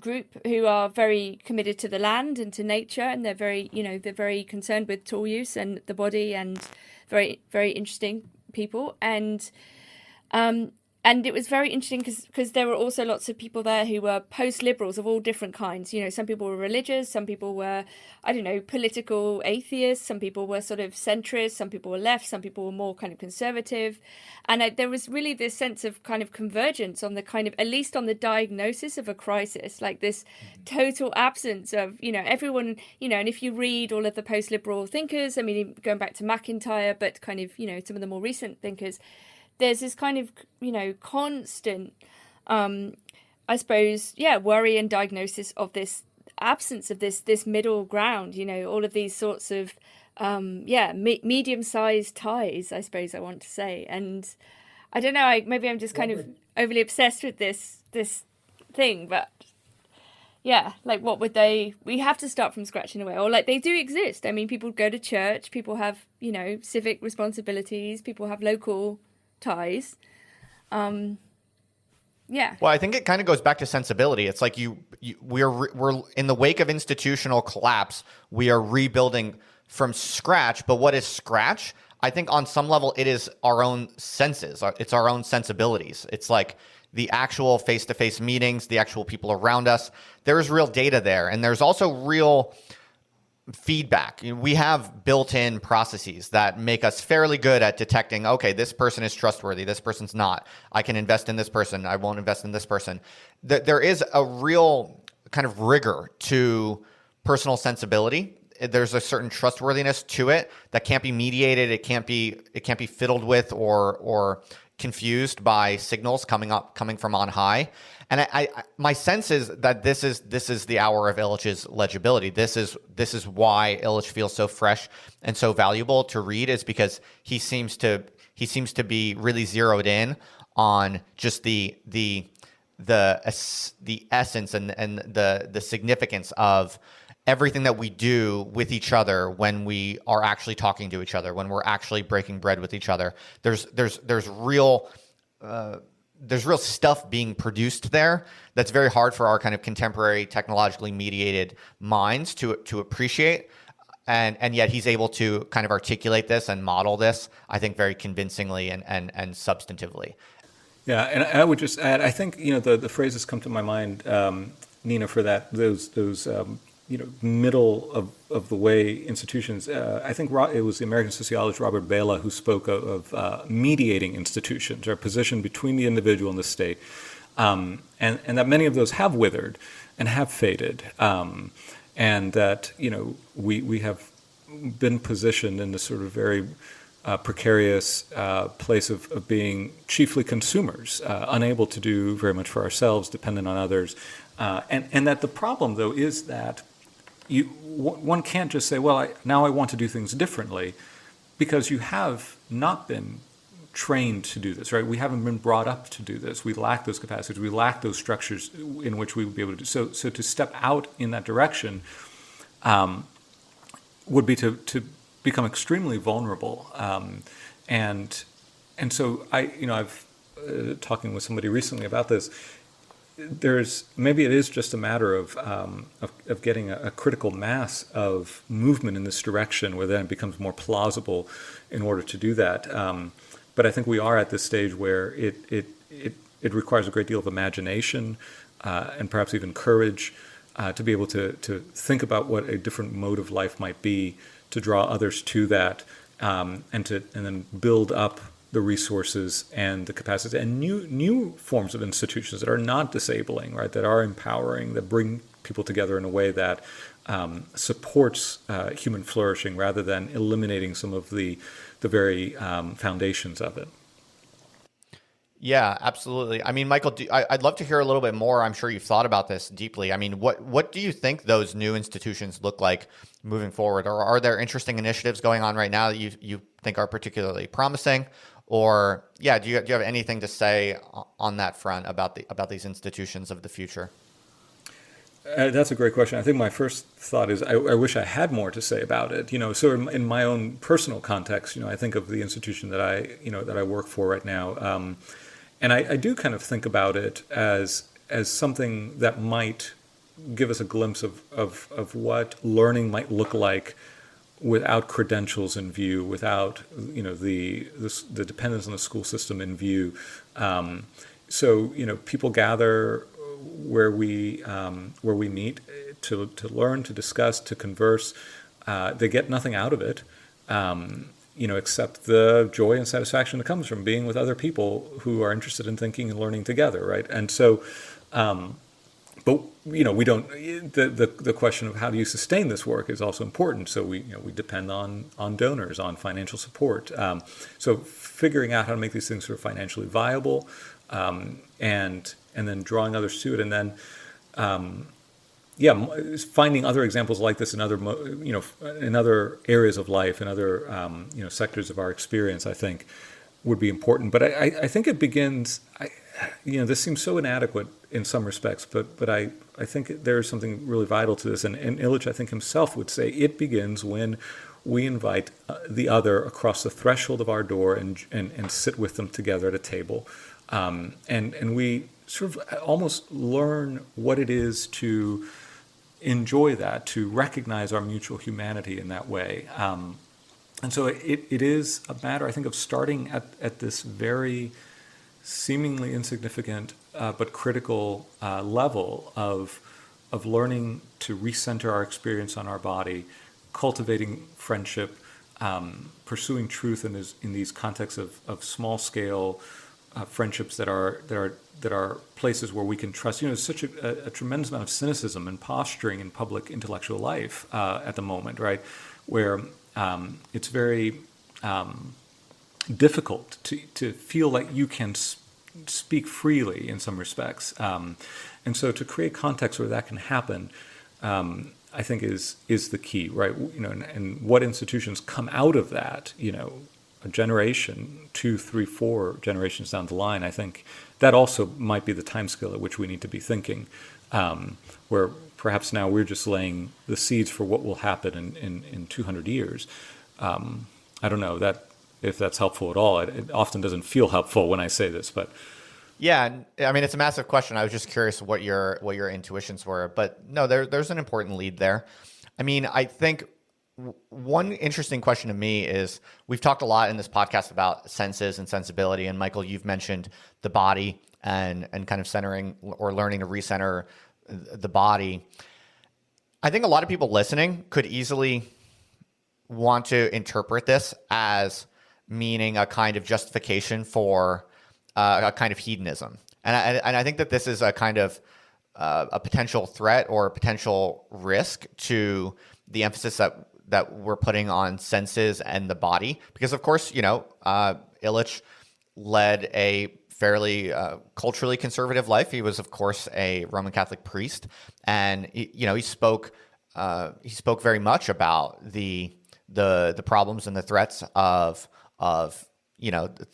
group who are very committed to the land and to nature, and they're very concerned with tool use and the body, and very, very interesting people. And it was very interesting because there were also lots of people there who were post-liberals of all different kinds. Some people were religious, some people were, political atheists, some people were sort of centrist, some people were left, some people were more kind of conservative. And there was really this sense of kind of convergence on the kind of, at least on the diagnosis of a crisis, like this total absence of, everyone, and if you read all of the post-liberal thinkers, I mean, going back to McIntyre, but kind of, some of the more recent thinkers, there's this kind of, constant, I suppose, worry and diagnosis of this absence of this middle ground, all of these sorts of, medium-sized ties, I suppose I want to say. And I don't know, maybe I'm just kind of overly obsessed with this thing, but yeah, like what would we have to start from scratch in a way, or like they do exist. I mean, people go to church, people have, civic responsibilities, people have local ties. Well, I think it kind of goes back to sensibility. It's like we're in the wake of institutional collapse. We are rebuilding from scratch. But what is scratch? I think on some level it is our own senses. It's our own sensibilities. It's like the actual face-to-face meetings, the actual people around us, there is real data there. And there's also real feedback. We have built-in processes that make us fairly good at detecting, okay, this person is trustworthy, this person's not. I can invest in this person, I won't invest in this person. There is a real kind of rigor to personal sensibility. There's a certain trustworthiness to it that can't be mediated. It can't be fiddled with or confused by signals coming from on high. And my sense is that this is the hour of Illich's legibility. This is why Illich feels so fresh and so valuable to read, is because he seems to be really zeroed in on just the essence and the significance of everything that we do with each other when we are actually talking to each other, when we're actually breaking bread with each other. There's real stuff being produced there that's very hard for our kind of contemporary technologically mediated minds to appreciate. And yet he's able to kind of articulate this and model this, I think, very convincingly and substantively. Yeah, and I would just add, I think, the phrases come to my mind, Nina, for those middle of the way institutions. I think it was the American sociologist Robert Bela who spoke of mediating institutions, or position between the individual and the state, and that many of those have withered and have faded, and that we have been positioned in this sort of very precarious place of being chiefly consumers, unable to do very much for ourselves, dependent on others, and that the problem, though, is that one can't just say, well, now I want to do things differently, because you have not been trained to do this, right? We haven't been brought up to do this. We lack those capacities. We lack those structures in which we would be able to do so. So to step out in that direction would be to become extremely vulnerable, and so I've talking with somebody recently about this. Maybe it is just a matter of getting a critical mass of movement in this direction, where then it becomes more plausible in order to do that. But I think we are at this stage where it requires a great deal of imagination and perhaps even courage to be able to think about what a different mode of life might be, to draw others to that, and then build up the resources and the capacity and new forms of institutions that are not disabling, right? That are empowering, that bring people together in a way that supports human flourishing, rather than eliminating some of the very foundations of it. Yeah, absolutely. I mean, Michael, I'd love to hear a little bit more. I'm sure you've thought about this deeply. I mean, what do you think those new institutions look like moving forward? Or are there interesting initiatives going on right now that you think are particularly promising? Or do you have anything to say on that front about these institutions of the future? That's a great question. I think my first thought is I wish I had more to say about it. So in my own personal context, I think of the institution that I work for right now, and I do kind of think about it as something that might give us a glimpse of what learning might look like without credentials in view, without the dependence on the school system in view. So people gather where we meet to learn, to discuss, to converse. They get nothing out of it, except the joy and satisfaction that comes from being with other people who are interested in thinking and learning together, right? And so, but we don't. The question of how do you sustain this work is also important. So we depend on donors, on financial support. So figuring out how to make these things sort of financially viable, and then drawing others to it, and then finding other examples like this in other in other areas of life, in other sectors of our experience, I think would be important. But I think it begins. This seems so inadequate in some respects, but I think there is something really vital to this. And Illich, I think himself would say, it begins when we invite the other across the threshold of our door and sit with them together at a table, and we sort of almost learn what it is to enjoy that, to recognize our mutual humanity in that way. And so it is a matter, I think, of starting at this very seemingly insignificant but critical level of learning to recenter our experience on our body, cultivating friendship, pursuing truth in these contexts of small scale friendships that are places where we can trust. There's such a tremendous amount of cynicism and posturing in public intellectual life at the moment, right? Where it's very difficult to feel like you can speak freely in some respects, and so to create context where that can happen, I think is the key, right? And what institutions come out of that, a generation, 2, 3, 4 generations down the line, I think that also might be the timescale at which we need to be thinking, where perhaps now we're just laying the seeds for what will happen in 200 years. I don't know if that's helpful at all. It often doesn't feel helpful when I say this, but yeah, I mean, it's a massive question. I was just curious what your intuitions were, but no, there's an important lead there. I mean, I think one interesting question to me is we've talked a lot in this podcast about senses and sensibility, and Michael, you've mentioned the body and kind of centering or learning to recenter the body. I think a lot of people listening could easily want to interpret this as meaning a kind of justification for a kind of hedonism. And I think that this is a kind of a potential threat or a potential risk to the emphasis that we're putting on senses and the body. Because, of course, Illich led a fairly culturally conservative life. He was, of course, a Roman Catholic priest. And, he spoke very much about the problems and the threats of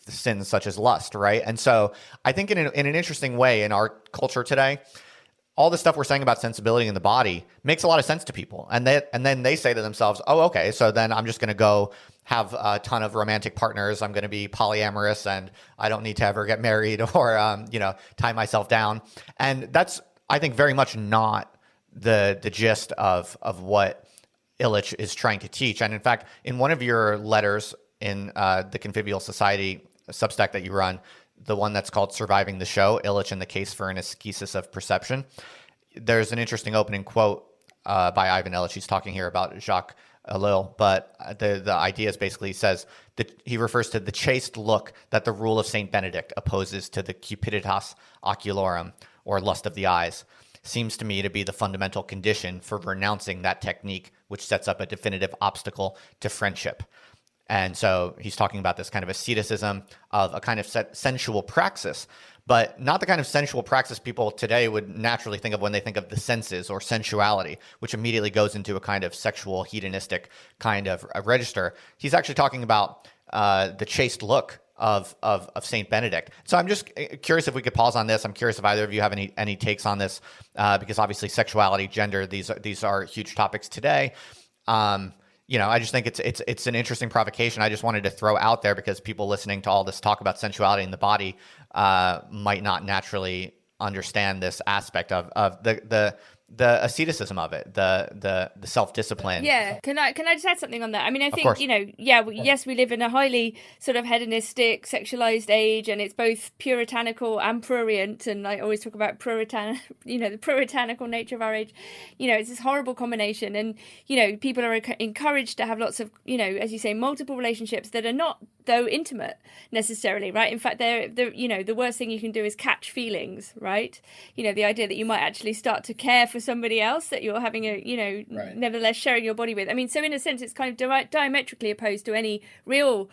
sins such as lust, right? And so I think in an interesting way in our culture today, all the stuff we're saying about sensibility in the body makes a lot of sense to people. And then they say to themselves, oh, okay, so then I'm just going to go have a ton of romantic partners. I'm going to be polyamorous and I don't need to ever get married or, tie myself down. And that's, I think, very much not the gist of what Illich is trying to teach. And in fact, in one of your letters in the Convivial Society Substack that you run, the one that's called Surviving the Show, Illich and the Case for an Ascesis of Perception, there's an interesting opening quote by Ivan Illich. He's talking here about Jacques Ellul, but the idea is basically says that he refers to the chaste look that the rule of Saint Benedict opposes to the cupiditas ocularum, or lust of the eyes, seems to me to be the fundamental condition for renouncing that technique which sets up a definitive obstacle to friendship. And so he's talking about this kind of asceticism of a kind of sensual praxis, but not the kind of sensual praxis people today would naturally think of when they think of the senses or sensuality, which immediately goes into a kind of sexual, hedonistic kind of a register. He's actually talking about the chaste look of Saint Benedict. So I'm just curious if we could pause on this. I'm curious if either of you have any takes on this, because obviously sexuality, gender, these are huge topics today. I just think it's an interesting provocation. I just wanted to throw out there because people listening to all this talk about sensuality in the body might not naturally understand this aspect of the asceticism of it, the self-discipline. Yeah. Can I just add something on that? I mean, I think, course. Yes, we live in a highly sort of hedonistic, sexualized age, and it's both puritanical and prurient. And I always talk about the puritanical nature of our age. It's this horrible combination. And, people are encouraged to have lots of, as you say, multiple relationships that are not, though, intimate necessarily, right? In fact, the worst thing you can do is catch feelings, right? The idea that you might actually start to care for somebody else that you're having right. nevertheless sharing your body with. I mean, so in a sense, it's kind of diametrically opposed to any real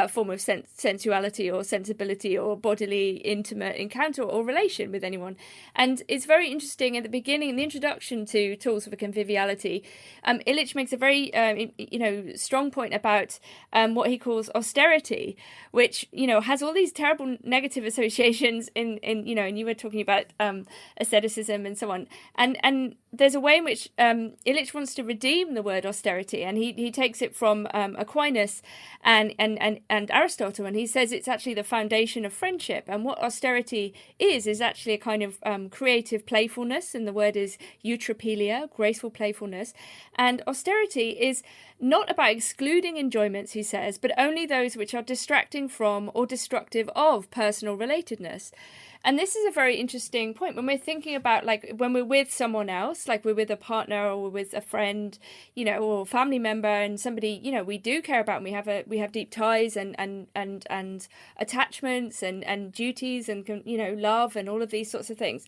form of sensuality or sensibility or bodily intimate encounter or relation with anyone. And it's very interesting at the beginning, in the introduction to Tools for Conviviality, Illich makes a very strong point about what he calls austerity, which has all these terrible negative associations in and you were talking about asceticism and so on, and there's a way in which Illich wants to redeem the word austerity, and he takes it from Aquinas and Aristotle, and he says it's actually the foundation of friendship. And what austerity is actually a kind of creative playfulness, and the word is eutropelia, graceful playfulness. And austerity is not about excluding enjoyments, he says, but only those which are distracting from or destructive of personal relatedness. And this is a very interesting point when we're thinking about, like, when we're with someone else, like we're with a partner or we're with a friend, or a family member, and somebody, we do care about, and we have deep ties and attachments and duties and, love and all of these sorts of things.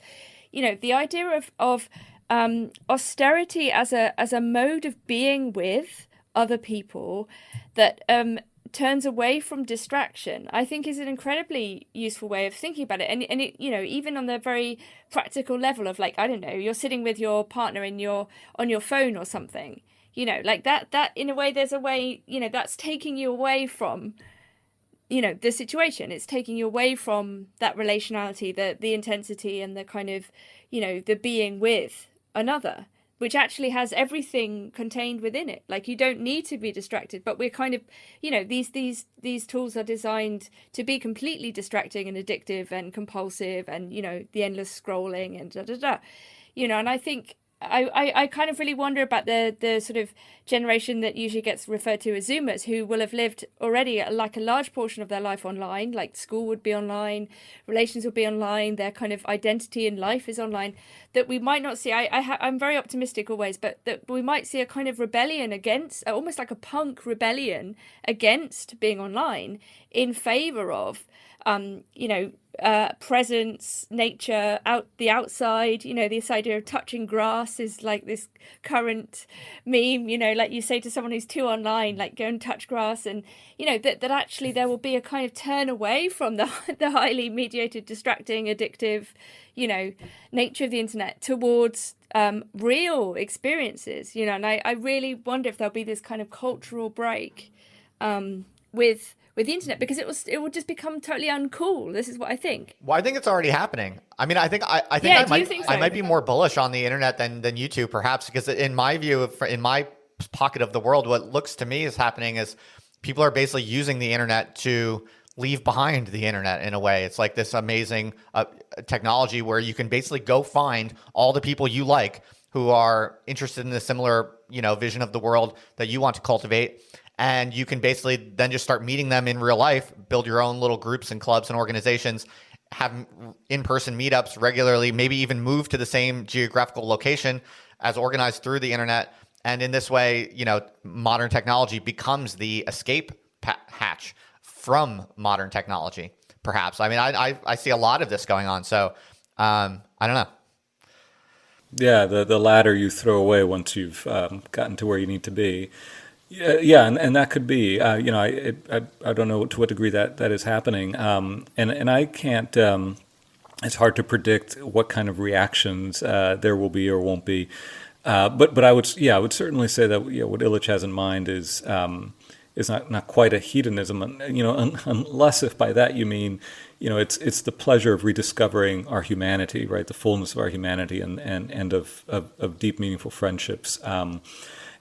The idea of austerity as a mode of being with other people that turns away from distraction, I think is an incredibly useful way of thinking about it. And it, even on the very practical level of, like, I don't know, you're sitting with your partner on your phone or something, like that in a way, there's a way, that's taking you away from, the situation. It's taking you away from that relationality, the intensity and the kind of, the being with another, which actually has everything contained within it. Like, you don't need to be distracted, but we're kind of, these tools are designed to be completely distracting and addictive and compulsive, and, the endless scrolling and and I think I kind of really wonder about the sort of generation that usually gets referred to as Zoomers, who will have lived already like a large portion of their life online, like school would be online, relations would be online, their kind of identity in life is online, that we might not see. I'm very optimistic always, but that we might see a kind of rebellion against, almost like a punk rebellion against being online in favor of, presence, nature, the outside. This idea of touching grass is like this current meme, like you say to someone who's too online, like, go and touch grass. And, that actually there will be a kind of turn away from the highly mediated, distracting, addictive, nature of the internet towards real experiences, and I really wonder if there'll be this kind of cultural break with the internet, because it will just become totally uncool. This is what I think. Well, I think it's already happening. I mean, I think so? I might be more bullish on the internet than you two, perhaps, because in my view, in my pocket of the world, what looks to me is happening is people are basically using the internet to leave behind the internet in a way. It's like this amazing technology where you can basically go find all the people you like who are interested in a similar, vision of the world that you want to cultivate. And you can basically then just start meeting them in real life, build your own little groups and clubs and organizations, have in-person meetups regularly, maybe even move to the same geographical location as organized through the internet. And in this way, modern technology becomes the escape hatch from modern technology, perhaps. I mean, I see a lot of this going on. So I don't know. Yeah, the ladder you throw away once you've gotten to where you need to be. Yeah, and that could be. I don't know to what degree that is happening, and I can't. It's hard to predict what kind of reactions there will be or won't be. But I would certainly say that what Illich has in mind is not quite a hedonism, unless if by that you mean, it's the pleasure of rediscovering our humanity, right? The fullness of our humanity and of deep, meaningful friendships.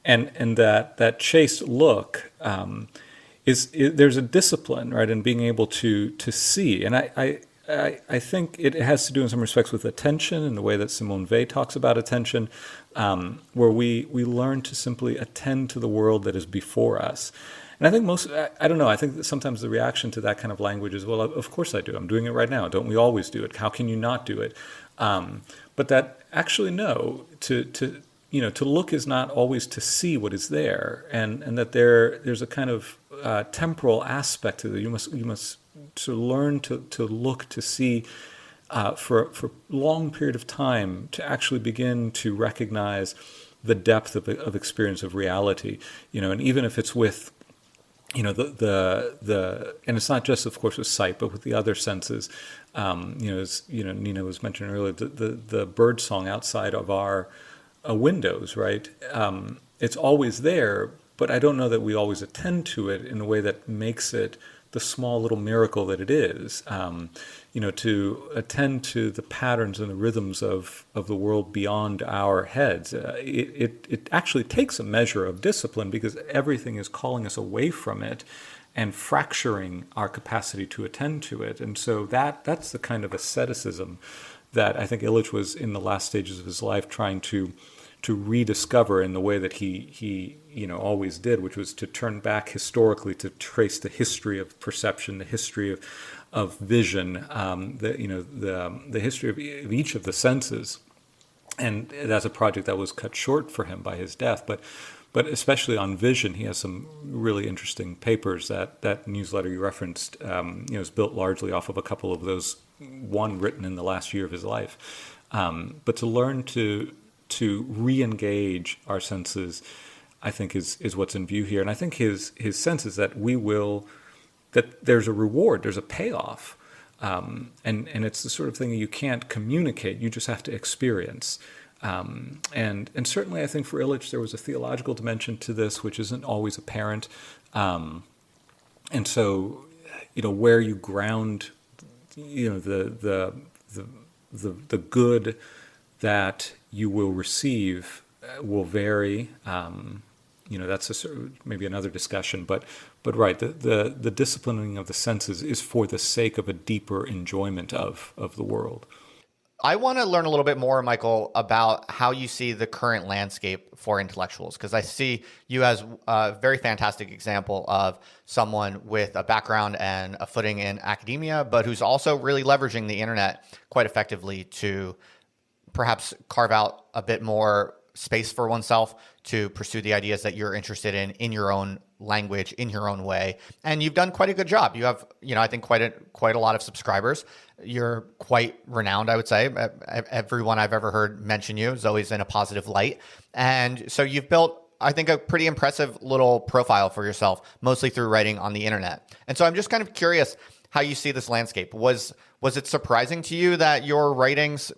And that chaste look there's a discipline, right, in being able to see. And I think it has to do in some respects with attention and the way that Simone Weil talks about attention, where we learn to simply attend to the world that is before us. And I think I don't know, I think that sometimes the reaction to that kind of language is, well, of course I do. I'm doing it right now. Don't we always do it? How can you not do it? But that actually, no, to look is not always to see what is there, and that there's a kind of temporal aspect to it. You must to learn to look, to see for a long period of time, to actually begin to recognize the depth of experience of reality. And even if it's with the and it's not just, of course, with sight, but with the other senses. As Nina was mentioning earlier, the bird song outside of our windows, right? It's always there, but I don't know that we always attend to it in a way that makes it the small little miracle that it is, to attend to the patterns and the rhythms of the world beyond our heads. It actually takes a measure of discipline because everything is calling us away from it and fracturing our capacity to attend to it. And so that's the kind of asceticism that I think Illich was in the last stages of his life trying to rediscover in the way that he always did, which was to turn back historically to trace the history of perception, the history of vision, the history of each of the senses. And that's a project that was cut short for him by his death. But especially on vision, he has some really interesting papers. That newsletter you referenced is built largely off of a couple of those, one written in the last year of his life. But to learn to re-engage our senses, I think is what's in view here. And I think his sense is that that there's a reward, there's a payoff. And it's the sort of thing that you can't communicate, you just have to experience. And certainly I think for Illich there was a theological dimension to this, which isn't always apparent. And so, where you ground, the good that you will receive will vary. That's maybe another discussion, but right, the disciplining of the senses is for the sake of a deeper enjoyment of the world. I want to learn a little bit more, Michael, about how you see the current landscape for intellectuals, because I see you as a very fantastic example of someone with a background and a footing in academia, but who's also really leveraging the internet quite effectively to perhaps carve out a bit more space for oneself to pursue the ideas that you're interested in your own language, in your own way. And you've done quite a good job. You have, I think quite a lot of subscribers. You're quite renowned, I would say. Everyone I've ever heard mention you is always in a positive light. And so you've built, I think, a pretty impressive little profile for yourself, mostly through writing on the internet. And so I'm just kind of curious how you see this landscape. Was it surprising to you that your writings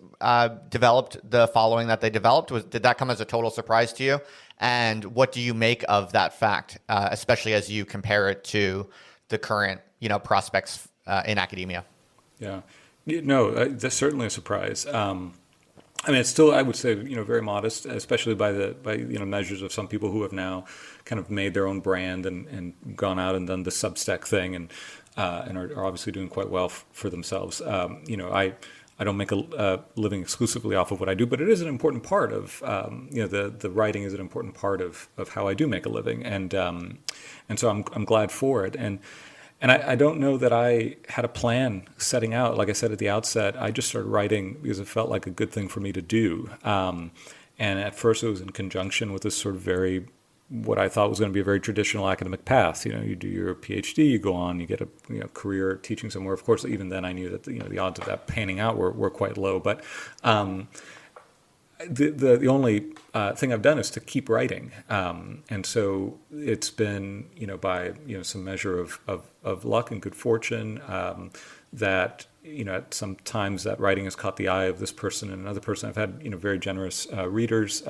developed the following that they developed? Did that come as a total surprise to you? And what do you make of that fact, especially as you compare it to the current, prospects in academia? Yeah, no, that's certainly a surprise. It's still, I would say, very modest, especially by measures of some people who have now kind of made their own brand and gone out and done the Substack thing and are obviously doing quite well for themselves. I don't make a living exclusively off of what I do, but it is an important part of the writing is an important part of how I do make a living, and so I'm glad for it. And I don't know that I had a plan setting out. Like I said at the outset, I just started writing because it felt like a good thing for me to do. And at first it was in conjunction with this sort of what I thought was going to be a very traditional academic path. You do your PhD, you go on, you get a career teaching somewhere. Of course, even then I knew that the odds of that panning out were quite low. But the only thing I've done is to keep writing, and so it's been by some measure of luck and good fortune that at some times that writing has caught the eye of this person and another person. I've had very generous readers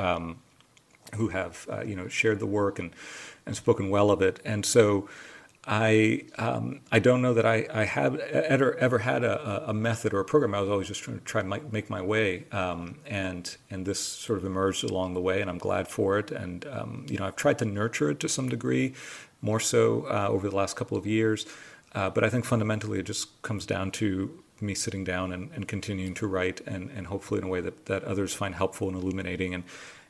who have shared the work and spoken well of it, and so I don't know that I have ever had a method or a program. I was always just trying to make my way, and this sort of emerged along the way, and I'm glad for it. And I've tried to nurture it to some degree, more so over the last couple of years. But I think fundamentally it just comes down to me sitting down and continuing to write, and hopefully in a way that others find helpful and illuminating.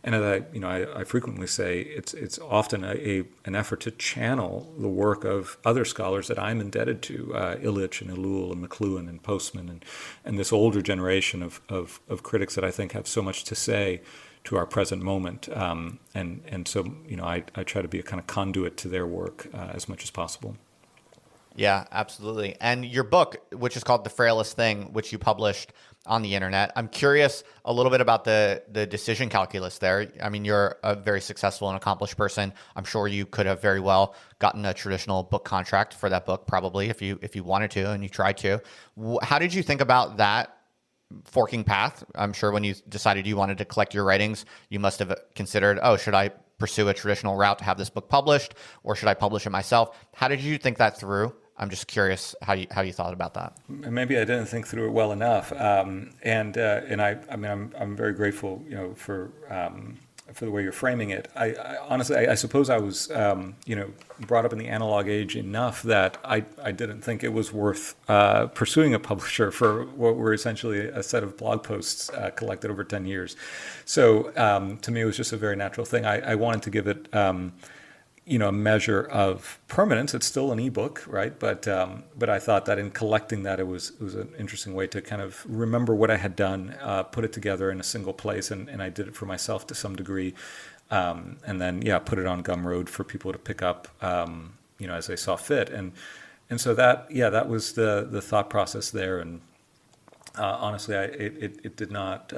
And as I frequently say, it's often an effort to channel the work of other scholars that I'm indebted to, Illich and Ellul and McLuhan and Postman and this older generation of critics that I think have so much to say to our present moment. And so I try to be a kind of conduit to their work as much as possible. Yeah, absolutely. And your book, which is called The Frailest Thing, which you published on the internet, I'm curious a little bit about the decision calculus there. I mean, you're a very successful and accomplished person. I'm sure you could have very well gotten a traditional book contract for that book, probably, if you wanted to and you tried to. How did you think about that forking path? I'm sure when you decided you wanted to collect your writings, you must have considered, should I pursue a traditional route to have this book published, or should I publish it myself? How did you think that through? I'm just curious how you thought about that. Maybe I didn't think through it well enough, and I mean I'm very grateful, for the way you're framing it. I honestly, I suppose I was, brought up in the analog age enough that I didn't think it was worth pursuing a publisher for what were essentially a set of blog posts collected over 10 years. So to me, it was just a very natural thing. I wanted to give it, a measure of permanence. It's still an ebook, right? But I thought that in collecting that, it was an interesting way to kind of remember what I had done, put it together in a single place, and I did it for myself to some degree, and then put it on Gumroad for people to pick up, as they saw fit, and so that was the thought process there, and honestly, it did not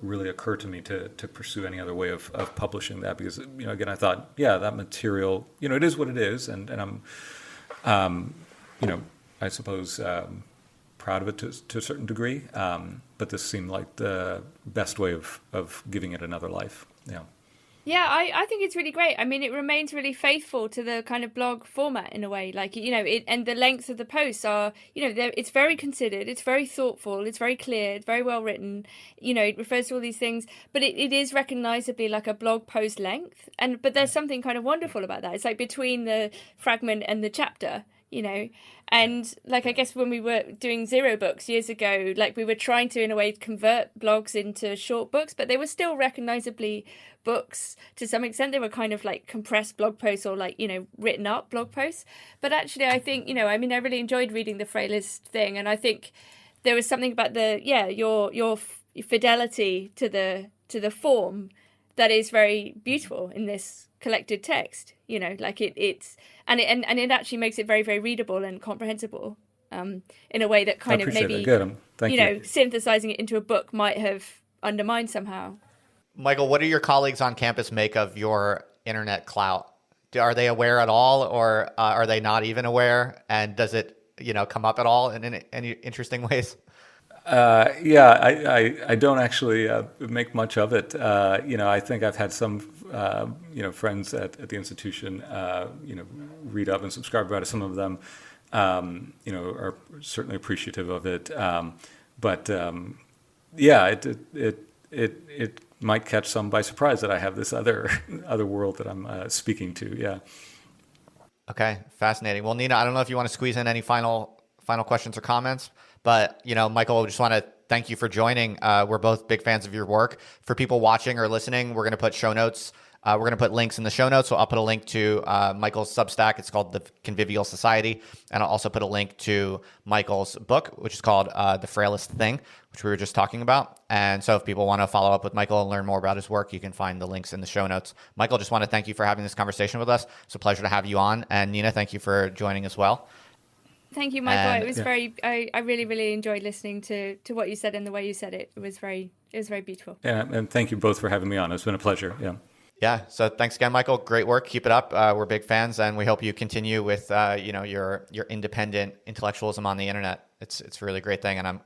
really occur to me to pursue any other way of publishing that, because again, I thought that material, it is what it is, and I'm I suppose proud of it to a certain degree, but this seemed like the best way of giving it another life. Yeah, I think it's really great. I mean, it remains really faithful to the kind of blog format in a way. Like, and the length of the posts are, it's very considered, it's very thoughtful, it's very clear, it's very well written. It refers to all these things, but it is recognizably like a blog post length. But there's something kind of wonderful about that. It's like between the fragment and the chapter. And like, I guess when we were doing Zero Books years ago, like we were trying to, in a way, convert blogs into short books, but they were still recognizably books to some extent. They were kind of like compressed blog posts or like, written up blog posts. But actually, I think, I really enjoyed reading The Frailest Thing. And I think there was something about your fidelity to the form that is very beautiful in this collected text. Like it's and it actually makes it very, very readable and comprehensible, in a way that kind of maybe Thank you. Synthesizing it into a book might have undermined somehow. Michael, what do your colleagues on campus make of your internet clout? Are they aware at all, or are they not even aware? And does it come up at all in any interesting ways? I don't actually make much of it. I think I've had some, friends at the institution, read up and subscribe about it. Some of them, are certainly appreciative of it. But it might catch some by surprise that I have this other world that I'm speaking to. Yeah. Okay, fascinating. Well, Nina, I don't know if you want to squeeze in any final questions or comments, but Michael, I just want to thank you for joining. We're both big fans of your work. For people watching or listening, we're going to put show notes. We're going to put links in the show notes. So I'll put a link to Michael's Substack. It's called the Convivial Society. And I'll also put a link to Michael's book, which is called The Frailest Thing, which we were just talking about. And so if people want to follow up with Michael and learn more about his work, you can find the links in the show notes. Michael, just want to thank you for having this conversation with us. It's a pleasure to have you on. And Nina, thank you for joining as well. Thank you, Michael. It was I really, really enjoyed listening to what you said and the way you said it. It was very beautiful. Yeah, and thank you both for having me on. It's been a pleasure. Yeah. Yeah. So thanks again, Michael. Great work. Keep it up. We're big fans, and we hope you continue with your independent intellectualism on the internet. It's a really great thing, and I'm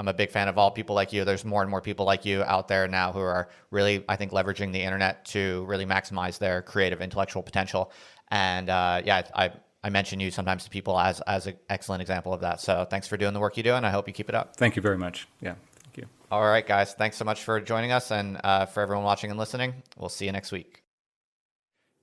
a big fan of all people like you. There's more and more people like you out there now who are really, I think, leveraging the internet to really maximize their creative intellectual potential. And I mention you sometimes to people as an excellent example of that. So thanks for doing the work you do, and I hope you keep it up. Thank you very much. Yeah. Thank you. All right, guys. Thanks so much for joining us, and for everyone watching and listening, we'll see you next week.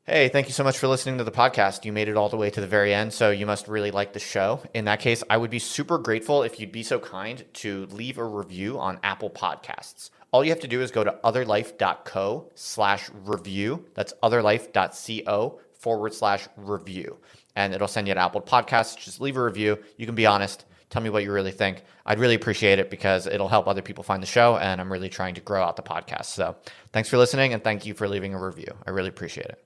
Hey, thank you so much for listening to the podcast. You made it all the way to the very end, so you must really like the show. In that case, I would be super grateful if you'd be so kind to leave a review on Apple Podcasts. All you have to do is go to otherlife.co/review. That's otherlife.co/review. And it'll send you to Apple Podcasts. Just leave a review. You can be honest. Tell me what you really think. I'd really appreciate it because it'll help other people find the show, and I'm really trying to grow out the podcast. So thanks for listening, and thank you for leaving a review. I really appreciate it.